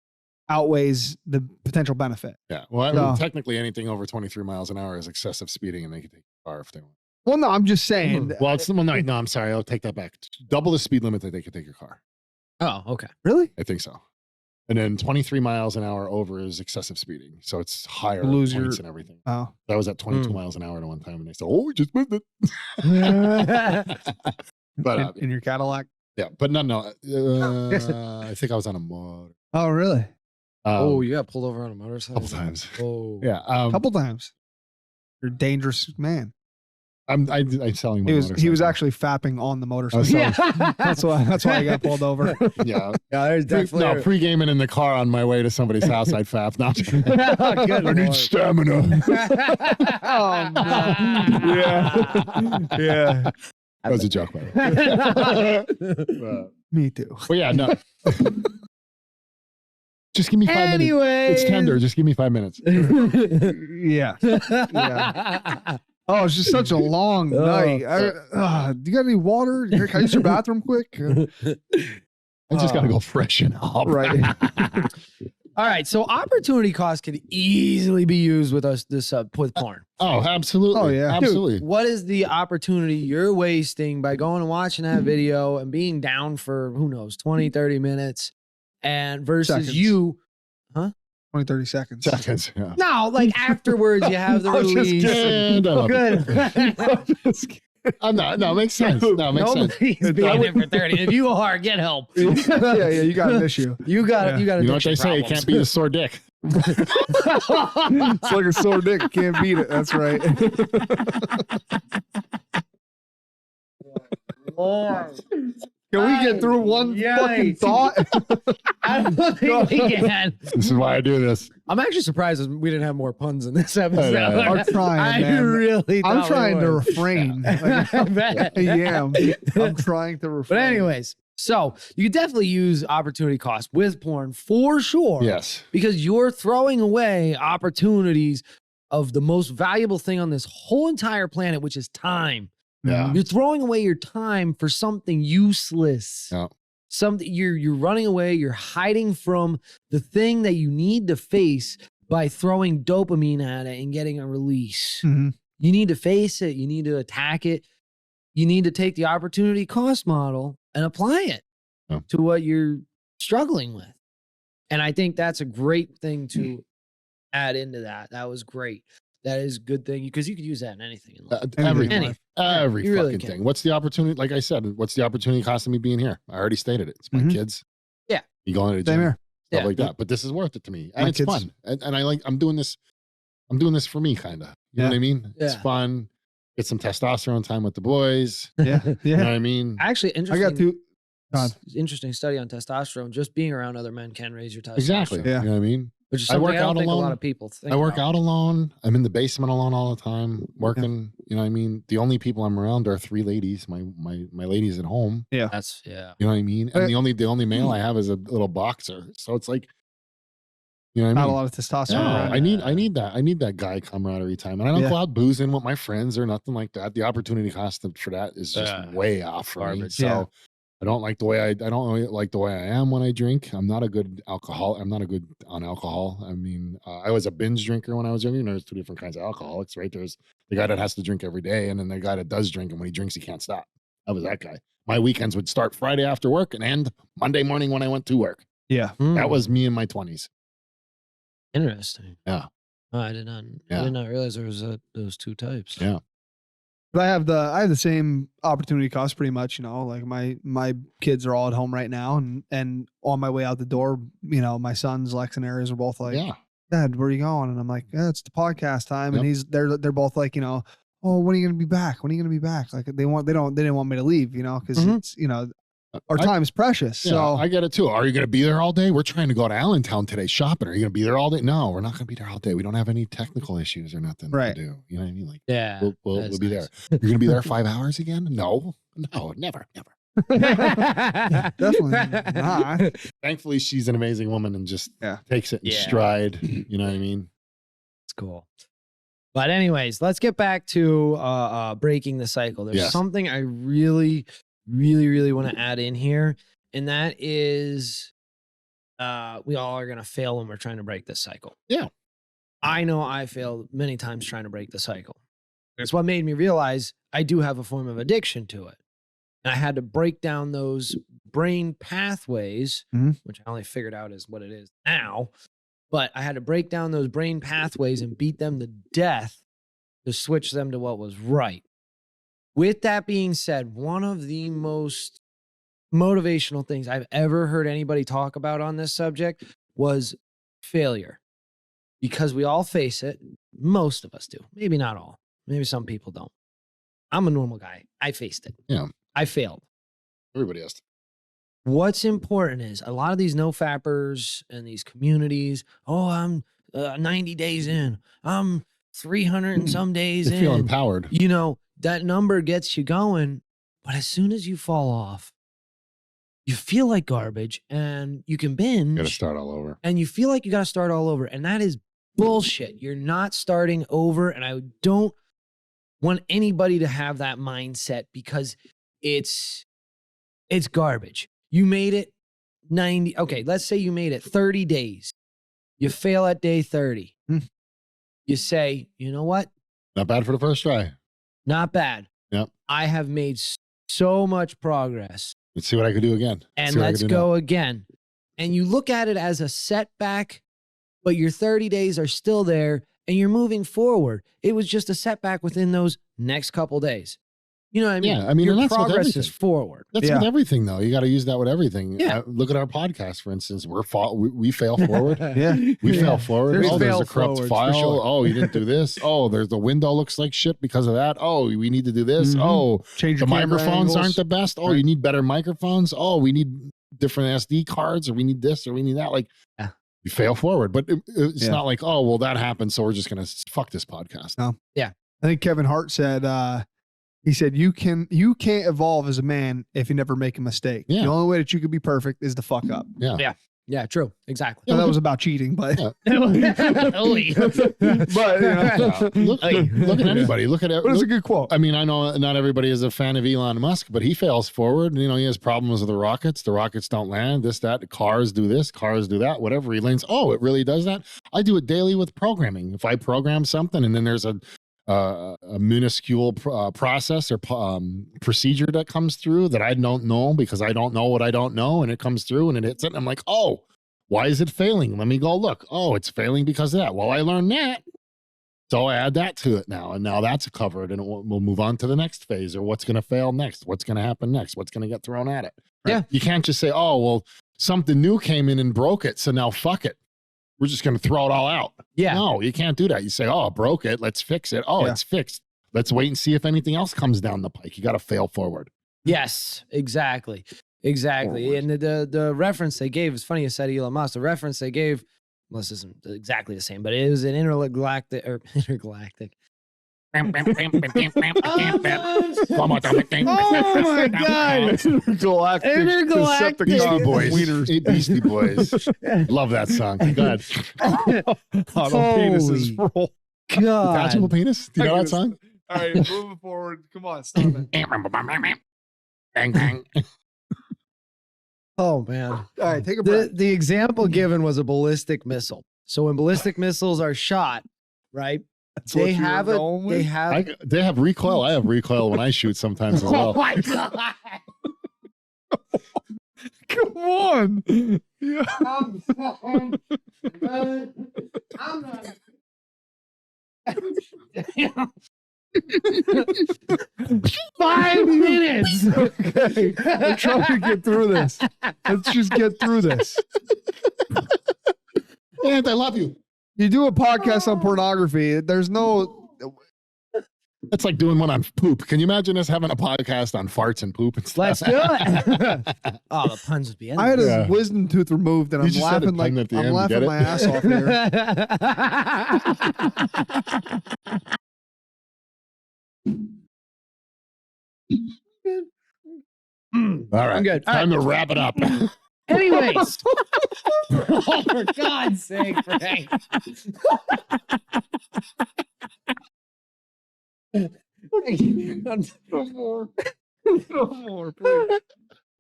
outweighs the potential benefit. Yeah. Well, I mean, technically anything over 23 miles an hour is excessive speeding, and they can take the car if they want. Well, no, I'm just saying. Well, no, I'm sorry. I'll take that back. Double the speed limit that they can take your car. Oh, okay. Really? I think so. And then 23 miles an hour over is excessive speeding. So it's higher points and everything. Oh. I was at 22 miles an hour at one time, and they said, oh, we just missed it. But in your Cadillac? Yeah, but no. I think I was on a motor. Oh, really? Oh, you got pulled over on a motorcycle? Couple times. Oh. Yeah. A couple times. You're a dangerous man. I'm selling my motorcycle. He was actually fapping on the motorcycle. Yeah. That's why I got pulled over. Yeah. There's definitely pre-gaming in the car on my way to somebody's house, I'd fap. No, Good I need Lord. stamina. Oh, no. Yeah. That was a joke, by the way. Me too. Well, yeah, no. Just give me 5 minutes. Anyway, It's tender. Just give me 5 minutes. Yeah. Oh, it's just such a long night. Do you got any water? Can I use your bathroom quick? I just got to go freshen up. Right. All right. So opportunity cost can easily be used with with porn. Oh, absolutely. Oh, yeah. Absolutely. What is the opportunity you're wasting by going and watching that video and being down for, who knows, 20, 30 minutes and versus Seconds. you? 20, 30 seconds. Seconds. Yeah. No, like afterwards you have the I was just release. And I love it. Good. No, makes sense. No, makes sense. Nobody's being there for 30. If you are, get help. Yeah, you got an issue. You got Yeah. it. You know what they say? You can't beat a sore dick. It's like a sore dick. Can't beat it. That's right. Can we get through one fucking thought? I don't think we can. This is why I do this. I'm actually surprised we didn't have more puns in this episode. I'm trying, man. really I'm thought we trying to would. refrain. I bet. Yeah, I'm trying to refrain. But anyways, so you could definitely use opportunity cost with porn for sure. Yes. Because you're throwing away opportunities of the most valuable thing on this whole entire planet, which is time. Yeah. You're throwing away your time for something useless. Yeah. Something you're running away, you're hiding from the thing that you need to face by throwing dopamine at it and getting a release. Mhm. You need to face it, you need to attack it. You need to take the opportunity cost model and apply it to what you're struggling with. And I think that's a great thing to add into that. That was great. That is a good thing because you could use that in anything in life. Every You really fucking can. thing. What's the opportunity? Like I said, what's the opportunity cost of me being here? I already stated it. It's my Mhm. kids. Yeah. You going to the Same gym, here. stuff Yeah. like that. But this is worth it to me, and My it's kids. fun. And I'm doing this for me, kind of. You know Yeah. what I mean? It's Yeah. fun. Get some testosterone time with the boys. Yeah, You know yeah. what I mean? Actually, I interesting. got two. God. Interesting study on testosterone. Just being around other men can raise your testosterone. Exactly. Yeah. You know what I mean? Which is I something work I don't out think a lot alone. of people think I work about. out alone. I'm in the basement alone all the time, working. You know what I mean? The only people I'm around are 3 ladies. My ladies at home. That's yeah. You know what I mean? And the only male I have is a little boxer. So it's like, you know what I Not mean? a lot of testosterone. No, around. I need that guy camaraderie time, and I don't Yeah. go out boozing with my friends or nothing like that. The opportunity cost for that is just way off for me. Garbage. So Yeah. I don't like the way I don't really like the way I am when I drink. I'm not a good alcohol. I'm not a good on alcohol. I mean, I was a binge drinker when I was younger. There's 2 different kinds of alcoholics, right? There's the guy that has to drink every day, and then the guy that does drink, and when he drinks, he can't stop. I was that guy. My weekends would start Friday after work and end Monday morning when I went to work. Yeah. That was me in my 20s. Interesting. Yeah. Oh, I did not realize there was those 2 types. Yeah. But I have the same opportunity cost pretty much, like my kids are all at home right now and on my way out the door, my sons, Lex and Aries are both like, Yeah. Dad, where are you going? And I'm like, yeah, it's the podcast time. Yep. And they're both like, oh, when are you gonna be back? When are you gonna be back? Like they didn't want me to leave, because Mhm. it's our time is precious. Yeah, So I get it too. Are you going to be there all day? We're trying to go to Allentown today shopping. Are you going to be there all day? No, we're not going to be there all day. We don't have any technical issues or nothing Right. to do. You know what I mean? Like, Yeah. we'll be nice. there. You're going to be there 5 hours again? No, never. definitely not. Thankfully, she's an amazing woman and just Yeah. takes it in Yeah. stride. You know what I mean? It's cool. But anyways, let's get back to breaking the cycle. There's Yes. something I really, really, really want to add in here, and that is we all are going to fail when we're trying to break this cycle. Yeah. I know I failed many times trying to break the cycle. It's what made me realize I do have a form of addiction to it. And I had to break down those brain pathways, Mhm. which I only figured out is what it is now. But I had to break down those brain pathways and beat them to death to switch them to what was right. With that being said, one of the most motivational things I've ever heard anybody talk about on this subject was failure. Because we all face it. Most of us do. Maybe not all. Maybe some people don't. I'm a normal guy. I faced it. Yeah. I failed. Everybody has to. What's important is a lot of these no-fappers and these communities, oh, I'm 90 days in. I'm 300 and some days in. Feel empowered. You know, that number gets you going. But as soon as you fall off, you feel like garbage and you can binge. You got to start all over. And you feel like you got to start all over. And that is bullshit. You're not starting over. And I don't want anybody to have that mindset because it's garbage. You made it 90. Okay, let's say you made it 30 days. You fail at day 30. You say, you know what? Not bad for the first try. Not bad. Yep. I have made so much progress. Let's see what I could do again. And let's go again. And you look at it as a setback, but your 30 days are still there and you're moving forward. It was just a setback within those next couple days. You know what I mean? Yeah, I mean, your that's progress is forward. That's with everything, though. You got to use that with everything. Yeah. Look at our podcast, for instance. We fail forward. Yeah. We fail forward. There's There's a corrupt file. sure. Oh, you didn't do this. Oh, there's the window looks like shit because of that. Oh, we need to do this. Oh, Change the your camera microphones angles. aren't the best. Oh, you need better microphones. Oh, we need different SD cards, or we need this, or we need that. Like, you fail forward. But it's not like, oh, well, that happened, so we're just going to fuck this podcast. No. Yeah. I think Kevin Hart said, he said, you can't evolve as a man if you never make a mistake. Yeah. The only way that you could be perfect is to fuck up. Yeah. Yeah, true. Exactly. So that was about cheating, but Yeah. but Look at anybody. Look at it. but it's a good quote. I mean, I know not everybody is a fan of Elon Musk, but he fails forward. You know, he has problems with the rockets. The rockets don't land. This, that. The cars do this. Cars do that. Whatever he lands. Oh, it really does that. I do it daily with programming. If I program something and then there's a minuscule process or procedure that comes through that I don't know because I don't know what I don't know, and it comes through and it hits it, and I'm like, oh, why is it failing? Let me go look. Oh, it's failing because of that. Well, I learned that. So I add that to it now, and now that's covered, and we'll move on to the next phase, or what's going to fail next, what's going to happen next, what's going to get thrown at it. Right? Yeah. You can't just say, oh, well, something new came in and broke it, so now fuck it. We're just going to throw it all out. Yeah. No, you can't do that. You say, oh, I broke it. Let's fix it. Oh, it's fixed. Let's wait and see if anything else comes down the pike. You got to fail forward. Yes, exactly. Exactly. And the reference they gave, it's funny you said Elon Musk. The reference they gave, well, this isn't exactly the same, but it was an intergalactic. Oh my God. Intergalactic Beastie Boys. Beastie Boys. Love that song. Go ahead. Penises roll. God. Detachable penis? Do you know that song? All right, moving forward. Come on, stop it. Bang, bang. Oh, man. All right, take a breath. The example given was a ballistic missile. So when ballistic missiles are shot, right? They have they have recoil. I have recoil when I shoot sometimes as well. Oh my God. Come on. Yeah. I'm not. 5 minutes. Okay. We're trying to get through this. Let's just get through this. And I love you. You do a podcast on pornography. There's no. That's like doing one on poop. Can you imagine us having a podcast on farts and poop and stuff? Let's do it. Oh, the puns would be endless. I had a wisdom tooth removed, and I'm laughing like I'm laughing my ass off here. All right. I'm good. Time to wrap it up. Anyways. Oh, for God's sake, Frank. No more. No more, please.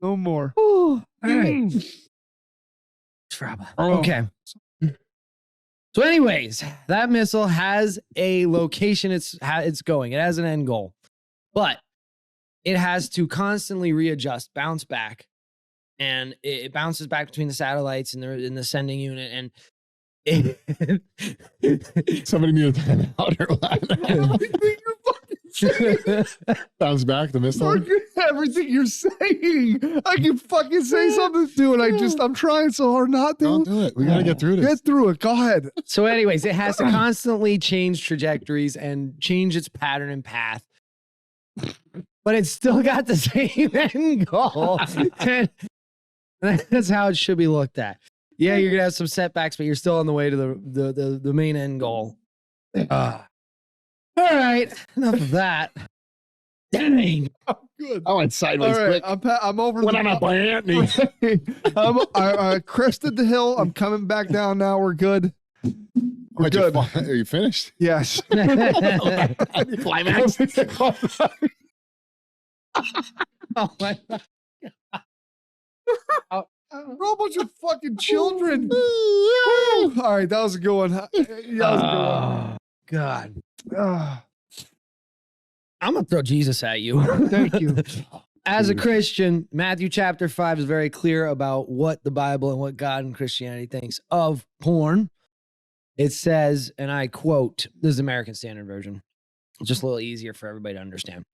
No more. All right. Okay. So anyways, that missile has a location it's going. It has an end goal. But it has to constantly readjust, bounce back. And it bounces back between the satellites and they're in the sending unit. And somebody need a timeout or what? Bounce back the missile. Have everything you're saying. I can fucking say something to it. I'm trying so hard not to. Don't do it. We got to get through this. Get through it. Go ahead. So anyways, it has to constantly change trajectories and change its pattern and path. But it's still got the same end goal. And that's how it should be looked at. Yeah, you're going to have some setbacks, but you're still on the way to the main end goal. All right, enough of that. Dang. Oh, good. I went sideways All right, quick. I'm over. Went on up by Anthony. I crested the hill. I'm coming back down now. We're good. We're good. Are you finished? Yes. Climax. Oh my God. We're a bunch of fucking children. All right, that was a good one. Yeah, that was a good one. God. Ah, I'm going to throw Jesus at you. thank you. As a Christian, Matthew chapter 5 is very clear about what the Bible and what God and Christianity thinks of porn. It says, and I quote, this is American Standard Version. It's just a little easier for everybody to understand.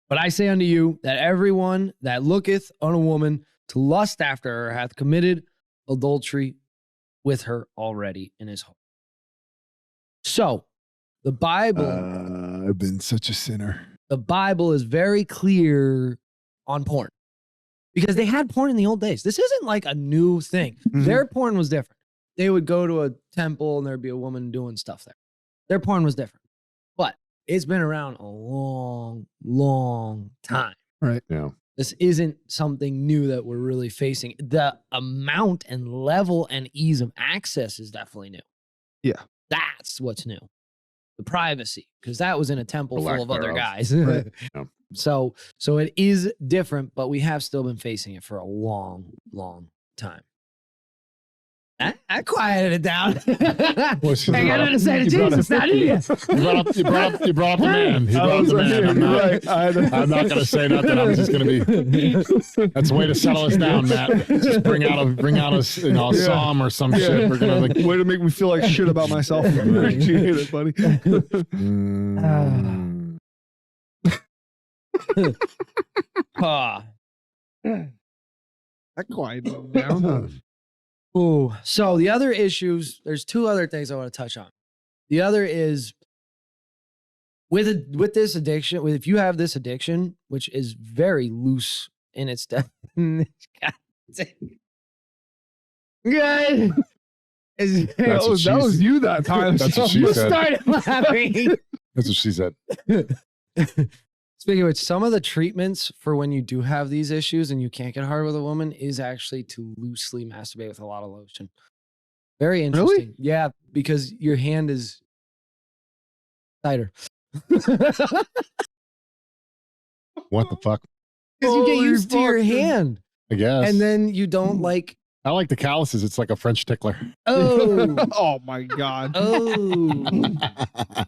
But I say unto you that everyone that looketh on a woman to lust after her hath committed adultery with her already in his heart. So, the Bible... I've been such a sinner. The Bible is very clear on porn. Because they had porn in the old days. This isn't like a new thing. Mhm. Their porn was different. They would go to a temple and there'd be a woman doing stuff there. Their porn was different. But it's been around a long, long time. Right. Yeah. This isn't something new that we're really facing. The amount and level and ease of access is definitely new. Yeah. That's what's new. The privacy, because that was in a temple The lack full of other thereof. guys. Right. Yeah. So it is different, but we have still been facing it for a long, long time. I quieted it down. I got nothing to say to Jesus, not you. You brought up the man. You brought up the man. I'm not going to say nothing. I'm just going to be. That's a way to settle us down, Matt. Just bring out a psalm or some shit. We're gonna way to make me feel like shit about myself. Appreciate it, buddy. I quieted it down. Ooh. So the other issues, there's two other things I want to touch on. The other is with this addiction, if you have this addiction, which is very loose in its definition. Good. That was you that time. That's what she You said. started laughing. That's what she said. Speaking of which, some of the treatments for when you do have these issues and you can't get hard with a woman is actually to loosely masturbate with a lot of lotion. Very interesting. Really? Yeah, because your hand is tighter. What the fuck? Because you get Holy used to your fuck, dude. hand. I guess. And then you don't like, I like the calluses. It's like a French tickler. oh, Oh my god! oh.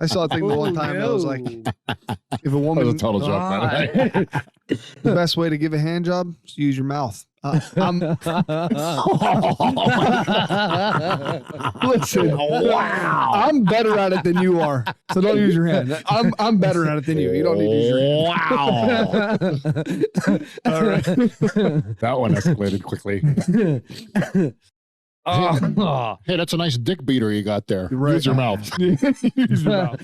I saw a thing the one time that was like, if a That was a woman, total joke, by the way. the best way to give a hand job is to use your mouth. Listen, Wow. I'm better at it than you are, so don't use your hand. I'm better at it than you. You don't need to use your hand. Wow. All right. That one escalated quickly. Oh. Hey, that's a nice dick beater you got there. Right. Use your mouth. Use your mouth.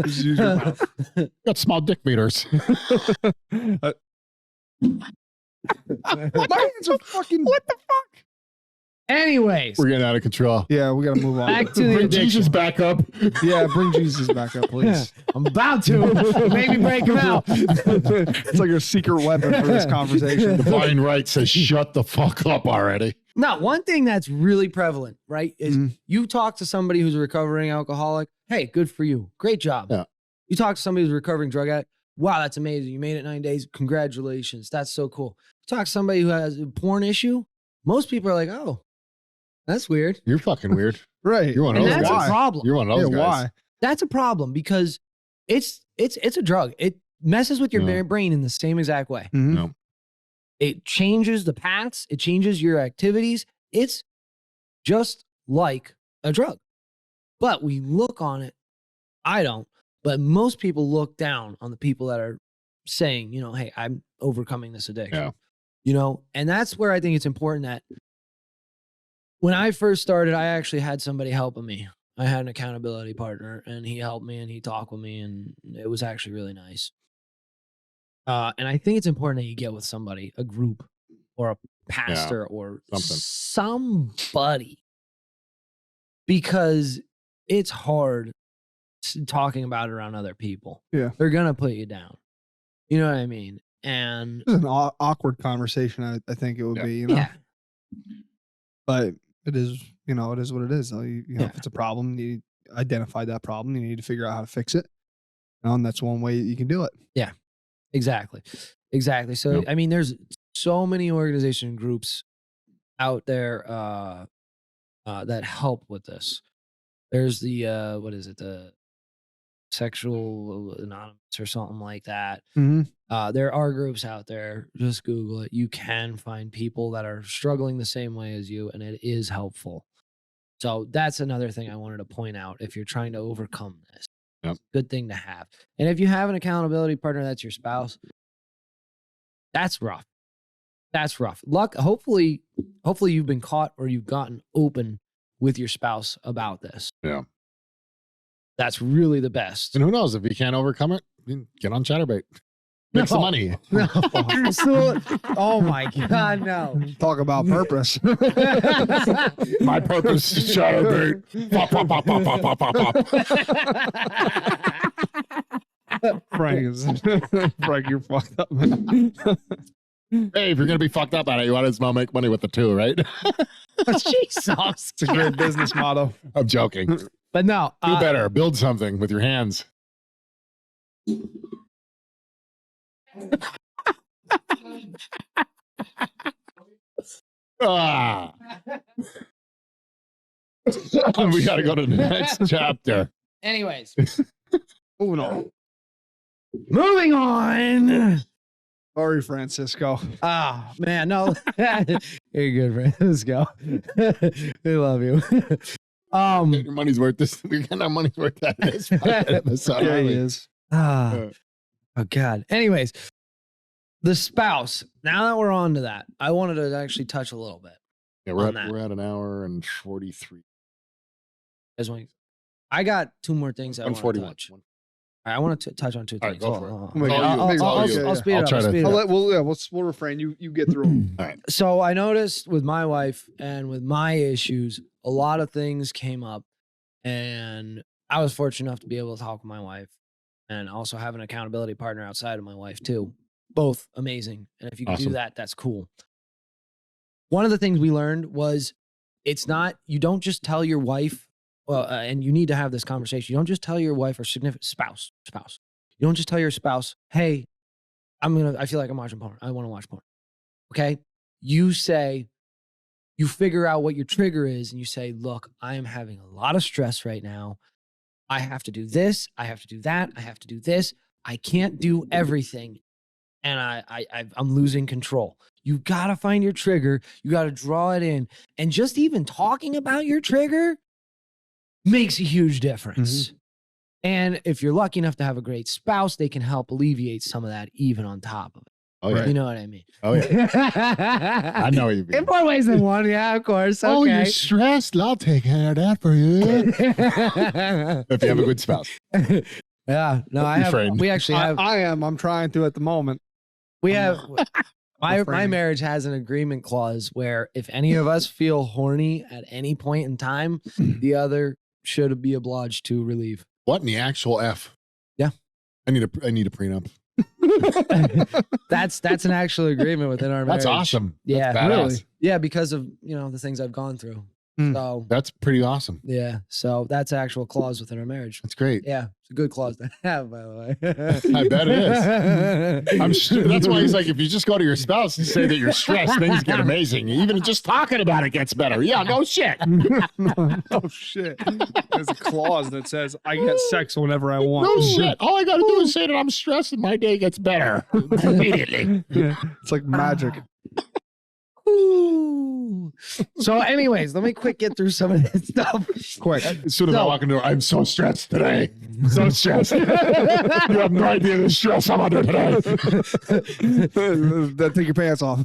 Just use your mouth. Got small dick beaters. My hands are fucking. What the fuck? Anyways, We're getting out of control. Yeah, we gotta move on. back to the Bring addiction. Jesus back up. Yeah, bring Jesus back up, please. I'm about to. Maybe break him out. It's like a secret weapon for this conversation. Divine right says, shut the fuck up already. Now, one thing that's really prevalent, right, is Mhm. you talk to somebody who's a recovering alcoholic. Hey, good for you. Great job. Yeah. You talk to somebody who's a recovering drug addict. Wow, that's amazing. You made it 9 days. Congratulations. That's so cool. You talk to somebody who has a porn issue. Most people are like, oh, that's weird. You're fucking weird. Right. You're one of And those that's guys. a problem. You're one of those Yeah, guys. why? That's a problem because it's a drug. It messes with your Yeah. brain in the same exact way. Mhm. No. It changes the paths. It changes your activities. It's just like a drug. But we look on it. I don't. But most people look down on the people that are saying, hey, I'm overcoming this addiction. Yeah. And that's where I think it's important that when I first started, I actually had somebody helping me. I had an accountability partner, and he helped me and he talked with me, and it was actually really nice. And I think it's important that you get with somebody, a group or a pastor or somebody, because it's hard talking about it around other people. Yeah. They're going to put you down. You know what I mean? And it's an awkward conversation. I think it would be, Yeah. But it is, it is what it is. If it's a problem, you identify that problem. You need to figure out how to fix it. And that's one way you can do it. Yeah, exactly. So, I mean, there's so many organization and groups out there that help with this. There's the, what is it? The Sexual Anonymous or something like that. Mm-hmm. There are groups out there. Just Google it. You can find people that are struggling the same way as you, and it is helpful. So that's another thing I wanted to point out. If you're trying to overcome this, it's a good thing to have. And if you have an accountability partner that's your spouse, that's rough. That's rough. Hopefully you've been caught or you've gotten open with your spouse about this. Yeah. That's really the best. And who knows, if you can't overcome it, get on Chatterbait. Make some money. No. Oh my God, no. Talk about purpose. My purpose is Chatterbait. Pop, pop, pop, pop, pop, pop, pop. Frank, you're fucked up, man. Hey, if you're going to be fucked up at it, you want to make money with the two, right? Jesus. It's a great business motto. I'm joking. But no. Do better. Build something with your hands. We got to go to the next chapter. Anyways. Moving on. Sorry, Francisco. Oh, man. No. You're good, Francisco. We love you. Your money's worth this. We're getting our money's worth that. Yeah, he is. Oh, God. Anyways, the spouse. Now that we're on to that, I wanted to actually touch a little bit. Yeah, we're at an hour and 43. I got two more things I want to 141. touch. I want to touch on two things. All right, go for it. I'll speed it up. We'll refrain. You get through them. All right. So I noticed with my wife and with my issues, a lot of things came up, and I was fortunate enough to be able to talk with my wife and also have an accountability partner outside of my wife too. Both amazing. And if you can do that, that's cool. One of the things we learned was you don't just tell your wife, and you need to have this conversation. You don't just tell your wife or significant spouse. You don't just tell your spouse, hey, I feel like I'm watching porn. I want to watch porn. Okay. You figure out what your trigger is and you say, look, I am having a lot of stress right now. I have to do this. I have to do that. I have to do this. I can't do everything. And I'm losing control. You got to find your trigger. You got to draw it in. And just even talking about your trigger makes a huge difference. Mm-hmm. And if you're lucky enough to have a great spouse, they can help alleviate some of that even on top of it. Oh, yeah. You know what I mean? Oh, yeah. I know what you mean. In more ways than one. Yeah, of course. Okay. Oh, you're stressed. I'll take care of that for you. If you have a good spouse. Yeah. No, we actually have. I am. I'm trying to at the moment. We have. My marriage has an agreement clause where if any of us feel horny at any point in time, the other should be obliged to relieve. What in the actual F? Yeah. I need a prenup. That's an actual agreement within our marriage. That's awesome. Yeah. That's really? Yeah, because of the things I've gone through. So that's pretty awesome. Yeah. So that's an actual clause within our marriage. That's great. Yeah. It's a good clause to have, by the way. I bet it is. I'm sure that's why he's like, if you just go to your spouse and say that you're stressed, things get amazing. Even just talking about it gets better. Yeah, no shit. No shit. There's a clause that says I get sex whenever I want. No shit. All I gotta do is say that I'm stressed and my day gets better immediately. Yeah. It's like magic. no. So anyways, let me quick get through some of this stuff. Quick. As soon as I walk into it, I'm so stressed today. So stressed. You have no idea the stress I'm under today. Take your pants off.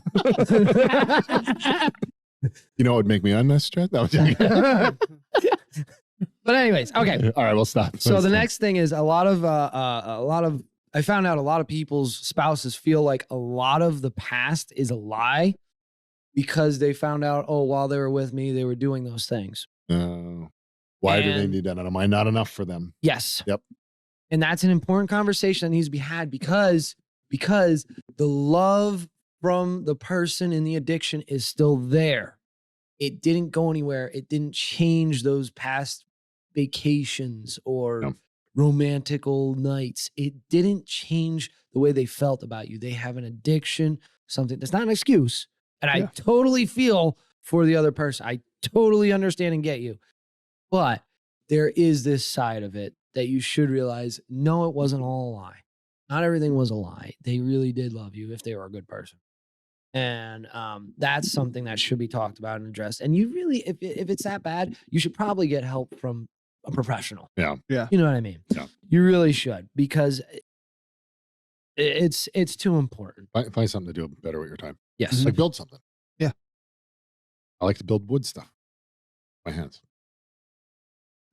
You know what would make me unstressed? No, but anyways, okay. All right, we'll stop. So the next thing is a lot of I found out a lot of people's spouses feel like a lot of the past is a lie because they found out, oh, while they were with me, they were doing those things. Why do they need that? Am I not enough for them? Yes. Yep. And that's an important conversation that needs to be had because the love from the person in the addiction is still there. It didn't go anywhere. It didn't change those past vacations or romantical nights. It didn't change the way they felt about you. They have an addiction, something that's not an excuse. And I totally feel for the other person. I totally understand and get you. But there is this side of it that you should realize, no, it wasn't all a lie. Not everything was a lie. They really did love you if they were a good person. And that's something that should be talked about and addressed. And you really, if it's that bad, you should probably get help from a professional. Yeah. You know what I mean? Yeah. You really should, because it's too important. Find something to do better with your time. Yes. Like build something. Yeah. I like to build wood stuff. My hands.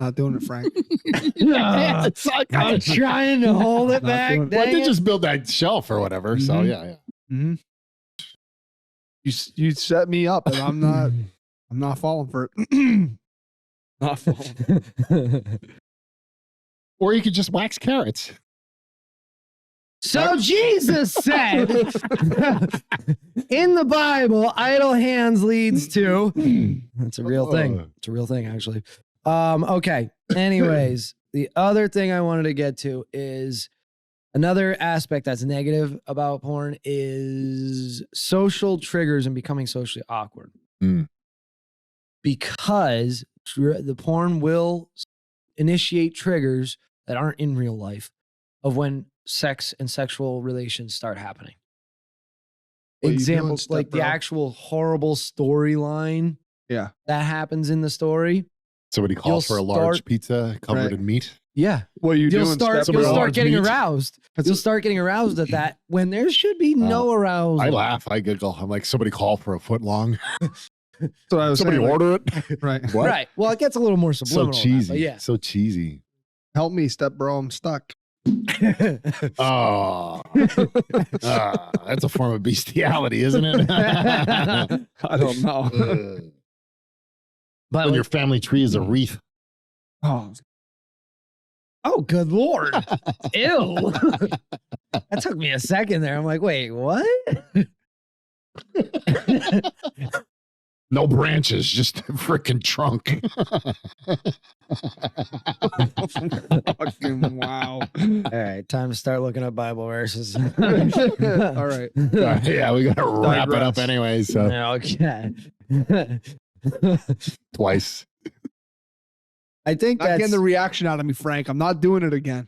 Not doing it, Frank. I'm trying to hold it back. Well, I did just build that shelf or whatever. So yeah. Mm-hmm. You set me up, and I'm not falling for it. Not falling. Or you could just wax carrots. So Jesus said in the Bible, idle hands leads to. That's a real thing. It's a real thing, actually. Okay. Anyways, the other thing I wanted to get to is another aspect that's negative about porn is social triggers and becoming socially awkward. Because the porn will initiate triggers that aren't in real life of when sex and sexual relations start happening. Examples like the actual horrible storyline that happens in the story. Somebody calls for a large pizza covered in meat. Yeah. What are you doing? You'll start getting aroused. You'll start getting aroused at that when there should be no arousal. I laugh. I giggle. I'm like, somebody call for a foot long. So I was somebody saying, order it. Right. What? Right. Well, it gets a little more subliminal. So cheesy. That, yeah. So cheesy. Help me, step bro. I'm stuck. Oh, that's a form of bestiality, isn't it? I don't know. But when your family tree is a wreath. Oh, good Lord. Ew. That took me a second there. I'm like, wait, what? No branches, just a freaking trunk. Fucking wow. All right, time to start looking up Bible verses. All right. Yeah, we got to wrap it up anyway. So okay. Twice. I think not getting the reaction out of me, Frank. I'm not doing it again.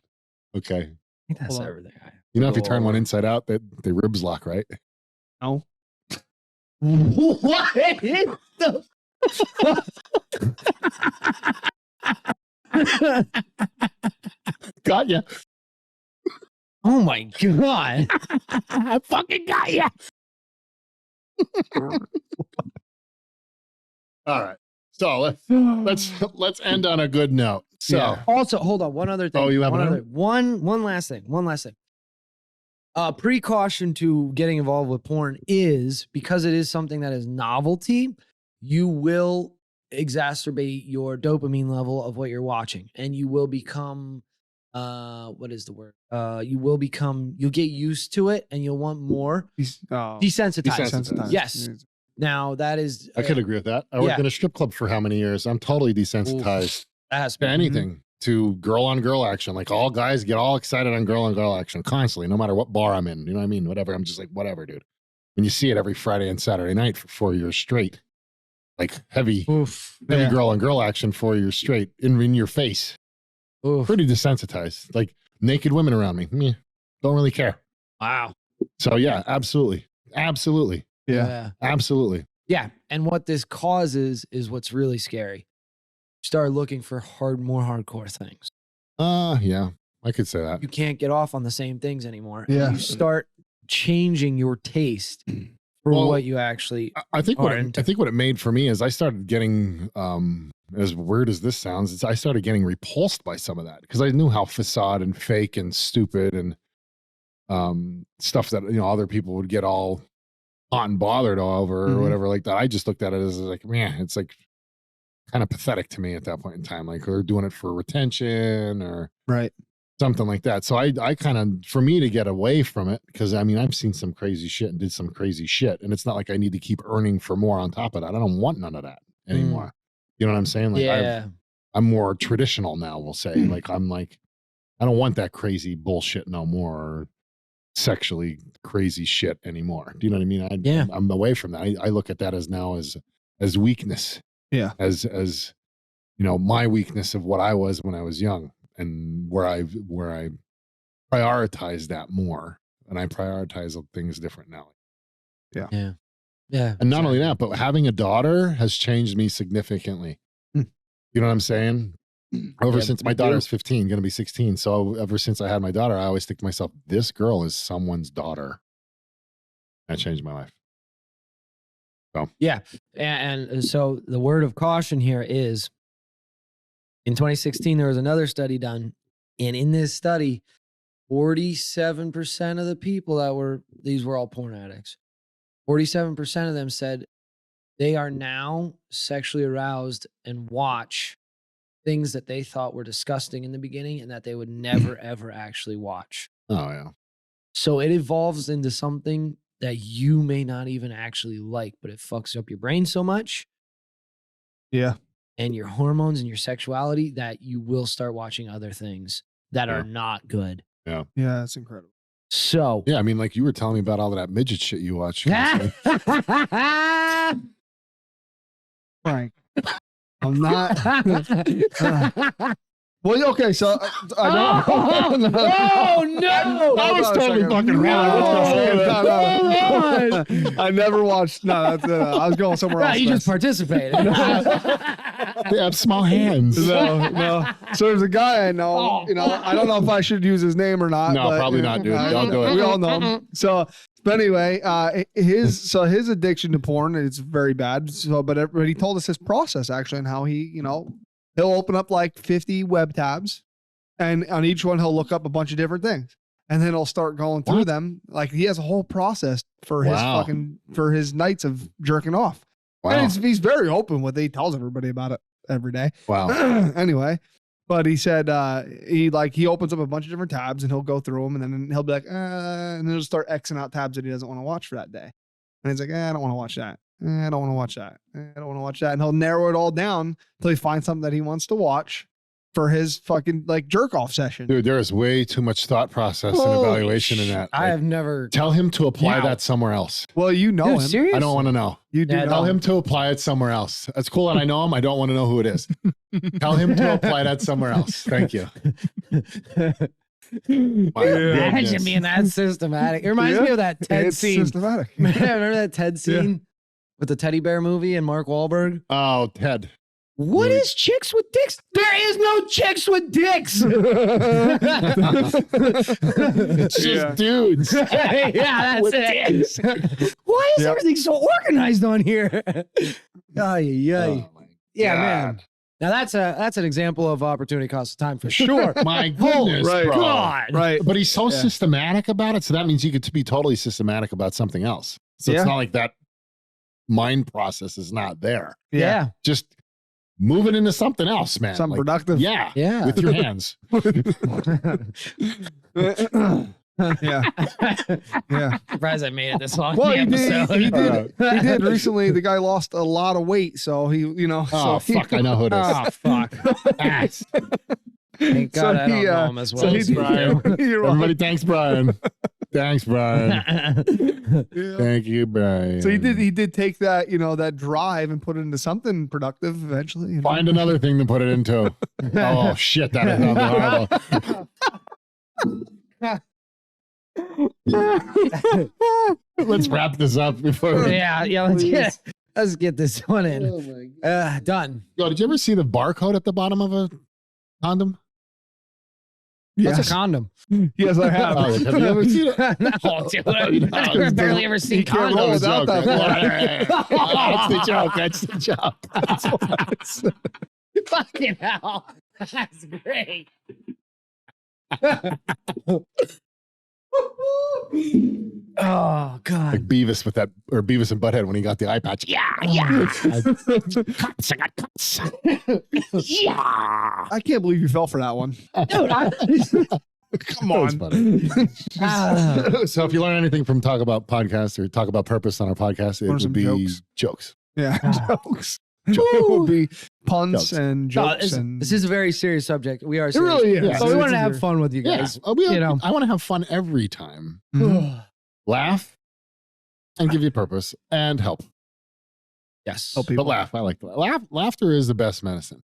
Okay. I think that's everything. You know, if you turn one inside out, the ribs lock, right? No. What is the got ya. Oh my God. I fucking got ya. All right. So let's end on a good note. So also, hold on, one other thing. Oh, you have one last thing. Precaution to getting involved with porn is, because it is something that is novelty, you will exacerbate your dopamine level of what you're watching, and you will become what is the word? You'll get used to it, and you'll want more. Desensitized. Yes. Now that is I could agree with that. I worked in a strip club for how many years? I'm totally desensitized to anything, to girl on girl action. Like, all guys get all excited on girl action constantly, no matter what bar I'm in. You know what I mean? Whatever. I'm just like, whatever, dude. When you see it every Friday and Saturday night for 4 years straight, like heavy girl on girl action 4 years straight in your face. Pretty desensitized. Like naked women around me. Don't really care. Wow. So yeah, absolutely. Yeah. Absolutely. Yeah. And what this causes is what's really scary. Start looking for more hardcore things. Yeah, I could say that. You can't get off on the same things anymore. Yeah. You start changing your taste for what you actually I think what it made for me is I started getting as weird as this sounds, I started getting repulsed by some of that because I knew how facade and fake and stupid and stuff that other people would get all hot and bothered over or whatever like that. I just looked at it as like, man, it's like kind of pathetic to me at that point in time. Like they're doing it for retention or something like that. So I kind of, for me to get away from it, because I mean, I've seen some crazy shit and did some crazy shit, and it's not like I need to keep earning for more on top of that. I don't want none of that anymore. You know what I'm saying? Like I'm more traditional now, we'll say. Like I'm like, I don't want that crazy bullshit no more, or sexually crazy shit anymore. Do you know what I mean? I'm away from that. I look at that as now as weakness. Yeah. As my weakness of what I was when I was young, and where I prioritize that more, and I prioritize things different now. Yeah. Yeah. Yeah. And not only that, but having a daughter has changed me significantly. You know what I'm saying? Ever since my daughter's 15, going to be 16. So ever since I had my daughter, I always think to myself, this girl is someone's daughter. That changed my life. So. Yeah. And so the word of caution here is, in 2016, there was another study done. And in this study, 47% of the people these were all porn addicts. 47% of them said they are now sexually aroused and watch things that they thought were disgusting in the beginning and that they would never, ever actually watch. Oh, yeah. So it evolves into something that you may not even actually like, but it fucks up your brain so much. Yeah. And your hormones and your sexuality that you will start watching other things that are not good. Yeah. Yeah, that's incredible. So. Yeah, I mean, like you were telling me about all of that midget shit you watch. Frank. I'm not. Well, okay, so I know. Oh, no! That was totally fucking wrong. No. I never watched. No, that's I was going somewhere else. You just participated. They have small hands. No. So there's a guy I know. I don't know if I should use his name or not. No, but, probably not, dude. Don't do it. We all know him. So, but anyway, his addiction to porn is very bad. So, but he told us his process actually, and how he, he'll open up like 50 web tabs, and on each one he'll look up a bunch of different things, and then he'll start going through them. Like he has a whole process for his nights of jerking off. Wow. And he's very open with it. He tells everybody about it every day. Wow. Anyway, but he said he opens up a bunch of different tabs and he'll go through them, and then he'll be like, and then he'll start Xing out tabs that he doesn't want to watch for that day. And he's like, I don't want to watch that. I don't want to watch that. I don't want to watch that. And he'll narrow it all down until he finds something that he wants to watch for his fucking jerk off session. Dude, there is way too much thought process and evaluation in that. I have never. Tell him to apply that somewhere else. Well, him. Serious? I don't want to know. You do Tell him to apply it somewhere else. That's cool that I know him. I don't want to know who it is. Tell him to apply that somewhere else. Thank you. Imagine being that systematic. It reminds me of that TED scene. Systematic. Remember that TED scene with the teddy bear movie and Mark Wahlberg? Oh, Ted. What is chicks with dicks? There is no chicks with dicks. It's just dudes. Yeah, that's it. Why is everything so organized on here? Yeah, man. Now that's an example of opportunity cost of time for sure. My goodness, right, bro. God. Right. But he's so systematic about it, so that means you could be totally systematic about something else. So it's not like that mind process is not there. Yeah. Just move it into something else, man. Something productive. Yeah. With your hands. Yeah. Surprised I made it this long. Well, he did recently. The guy lost a lot of weight, so he, fuck, I know who it is. Oh, fuck. Thank God I don't know him as well. Thanks, Brian. Everybody, thanks, Brian. Thanks, Brian. Thank you, Brian. So he did take that, that drive and put it into something productive eventually. Find another thing to put it into. Oh, shit. That is not horrible. Let's wrap this up before. Yeah. Let's get Let's get this one Oh in. my God. Done. Yo, did you ever see the barcode at the bottom of a condom? That's Yes. a condom. Yes, I have. Oh, have you ever seen it? No, dude, I've barely ever seen can't roll condoms. without that. That's the joke. That's the joke. That's Fucking hell. That's great. Oh God. like Beavis with that, or Beavis and Butthead when he got the eye patch. Yeah, yeah. Cuts, I got cuts. Yeah. I can't believe you fell for that one. Dude, Come That was on. funny. So if you learn anything from Talk About Podcast or Talk About Purpose on our podcast, it Learn would some be jokes. jokes. Yeah, Ah. jokes. It would be puns Jokes. and no, jokes. and this is a very serious subject. We are it serious. really is. Yeah. So we It's want to a- have fun with you Yeah. guys. You know. I want to have fun every time. Mhm. Laugh and give you purpose and help. Yes. Help people. But laugh. I like that. Laughter is the best medicine.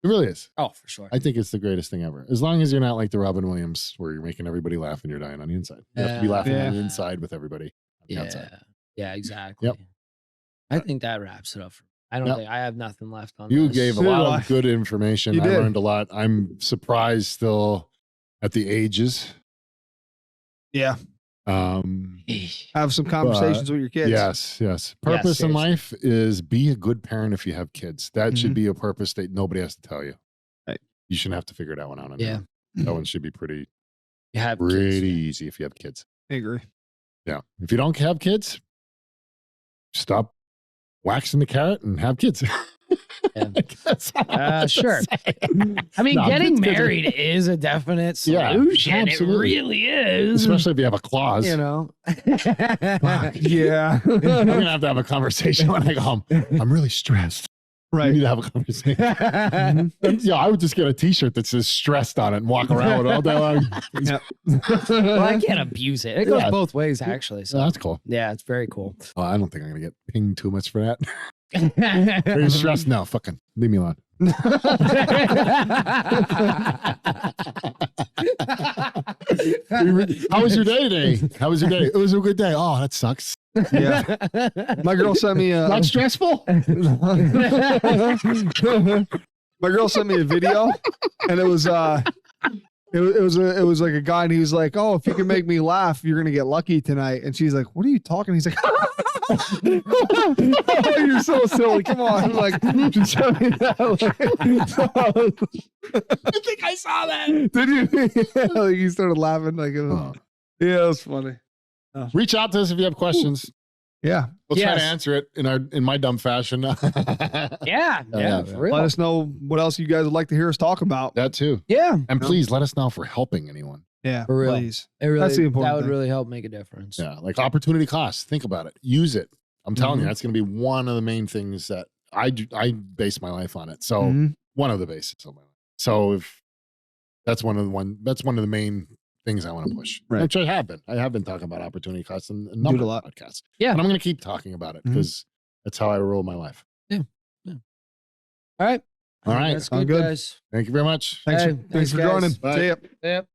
It really is. Oh, for sure. I think it's the greatest thing ever. As long as you're not like the Robin Williams where you're making everybody laugh and you're dying on the inside. You have to be laughing on the inside with everybody on the outside. Yeah, exactly. Yep. I think that wraps it up. I don't Yep. think I have nothing left on You this. gave a So do lot I. of good information. You I did. learned a lot. I'm surprised still at the ages. Yeah. Um, Have some conversations with your kids. yes. Purpose in seriously. life is be a good parent if you have kids. That should Mhm. be a purpose that nobody has to tell you. Right. You shouldn't have to figure that one out. On your Yeah. own. That one should be pretty You have pretty kids, yeah. easy if you have kids. I agree. Yeah. If you don't have kids, stop waxing the carrot and have kids. Yeah. I guess I don't know what to Sure. say. I mean, No, getting kids are- married is a definite Yeah, solution. It absolutely. really is. Especially if you have a clause. You know. Yeah. I'm gonna have to have a conversation when I go home. I'm really stressed. We need Right. to have a conversation. Mhm. Yeah, I would just get a T-shirt that says "stressed" on it and walk around with it all day long. Well, I can't abuse it. It goes Yeah. both ways, actually. So That's cool. yeah, it's very cool. Oh, I don't think I'm gonna get pinged too much for that. Are you stressed? No, fucking leave me alone. How was your day today? How was your day? It was a good day. Oh, that sucks. Yeah. My girl sent me a Not stressful. my girl sent me a video, and it was it was like a guy, and he was like, "Oh, if you can make me laugh, you're gonna get lucky tonight." And she's like, "What are you talking?" He's like, "Oh, you're so silly. Come on!" I'm like, just show me that. I think I saw that. Did you? Yeah, like he started laughing. Like, it was, yeah, it was funny. Reach out to us if you have questions. Yeah. We'll try Yes. to answer it in my dumb fashion. Yeah, yeah. for real. Let us know what else you guys would like to hear us talk about. That too. Yeah, And please let us know if we're helping anyone. Yeah, For real. please. it really, That's the important that would thing. really help make a difference. Yeah, like opportunity cost. Think about it. Use it. I'm telling you, that's going to be one of the main things that I base my life on it. So Mhm. one of the bases of my life. So if that's one of the main things I want to push, Right. which I have been talking about opportunity costs in a number a of lot. podcasts. Yeah. And I'm going to keep talking about it Mhm. because that's how I roll my life. All right. All right. That's Sound good, good. guys. Thank you very much. Thanks, Hey, thanks for guys. joining. Bye. See ya. Yep.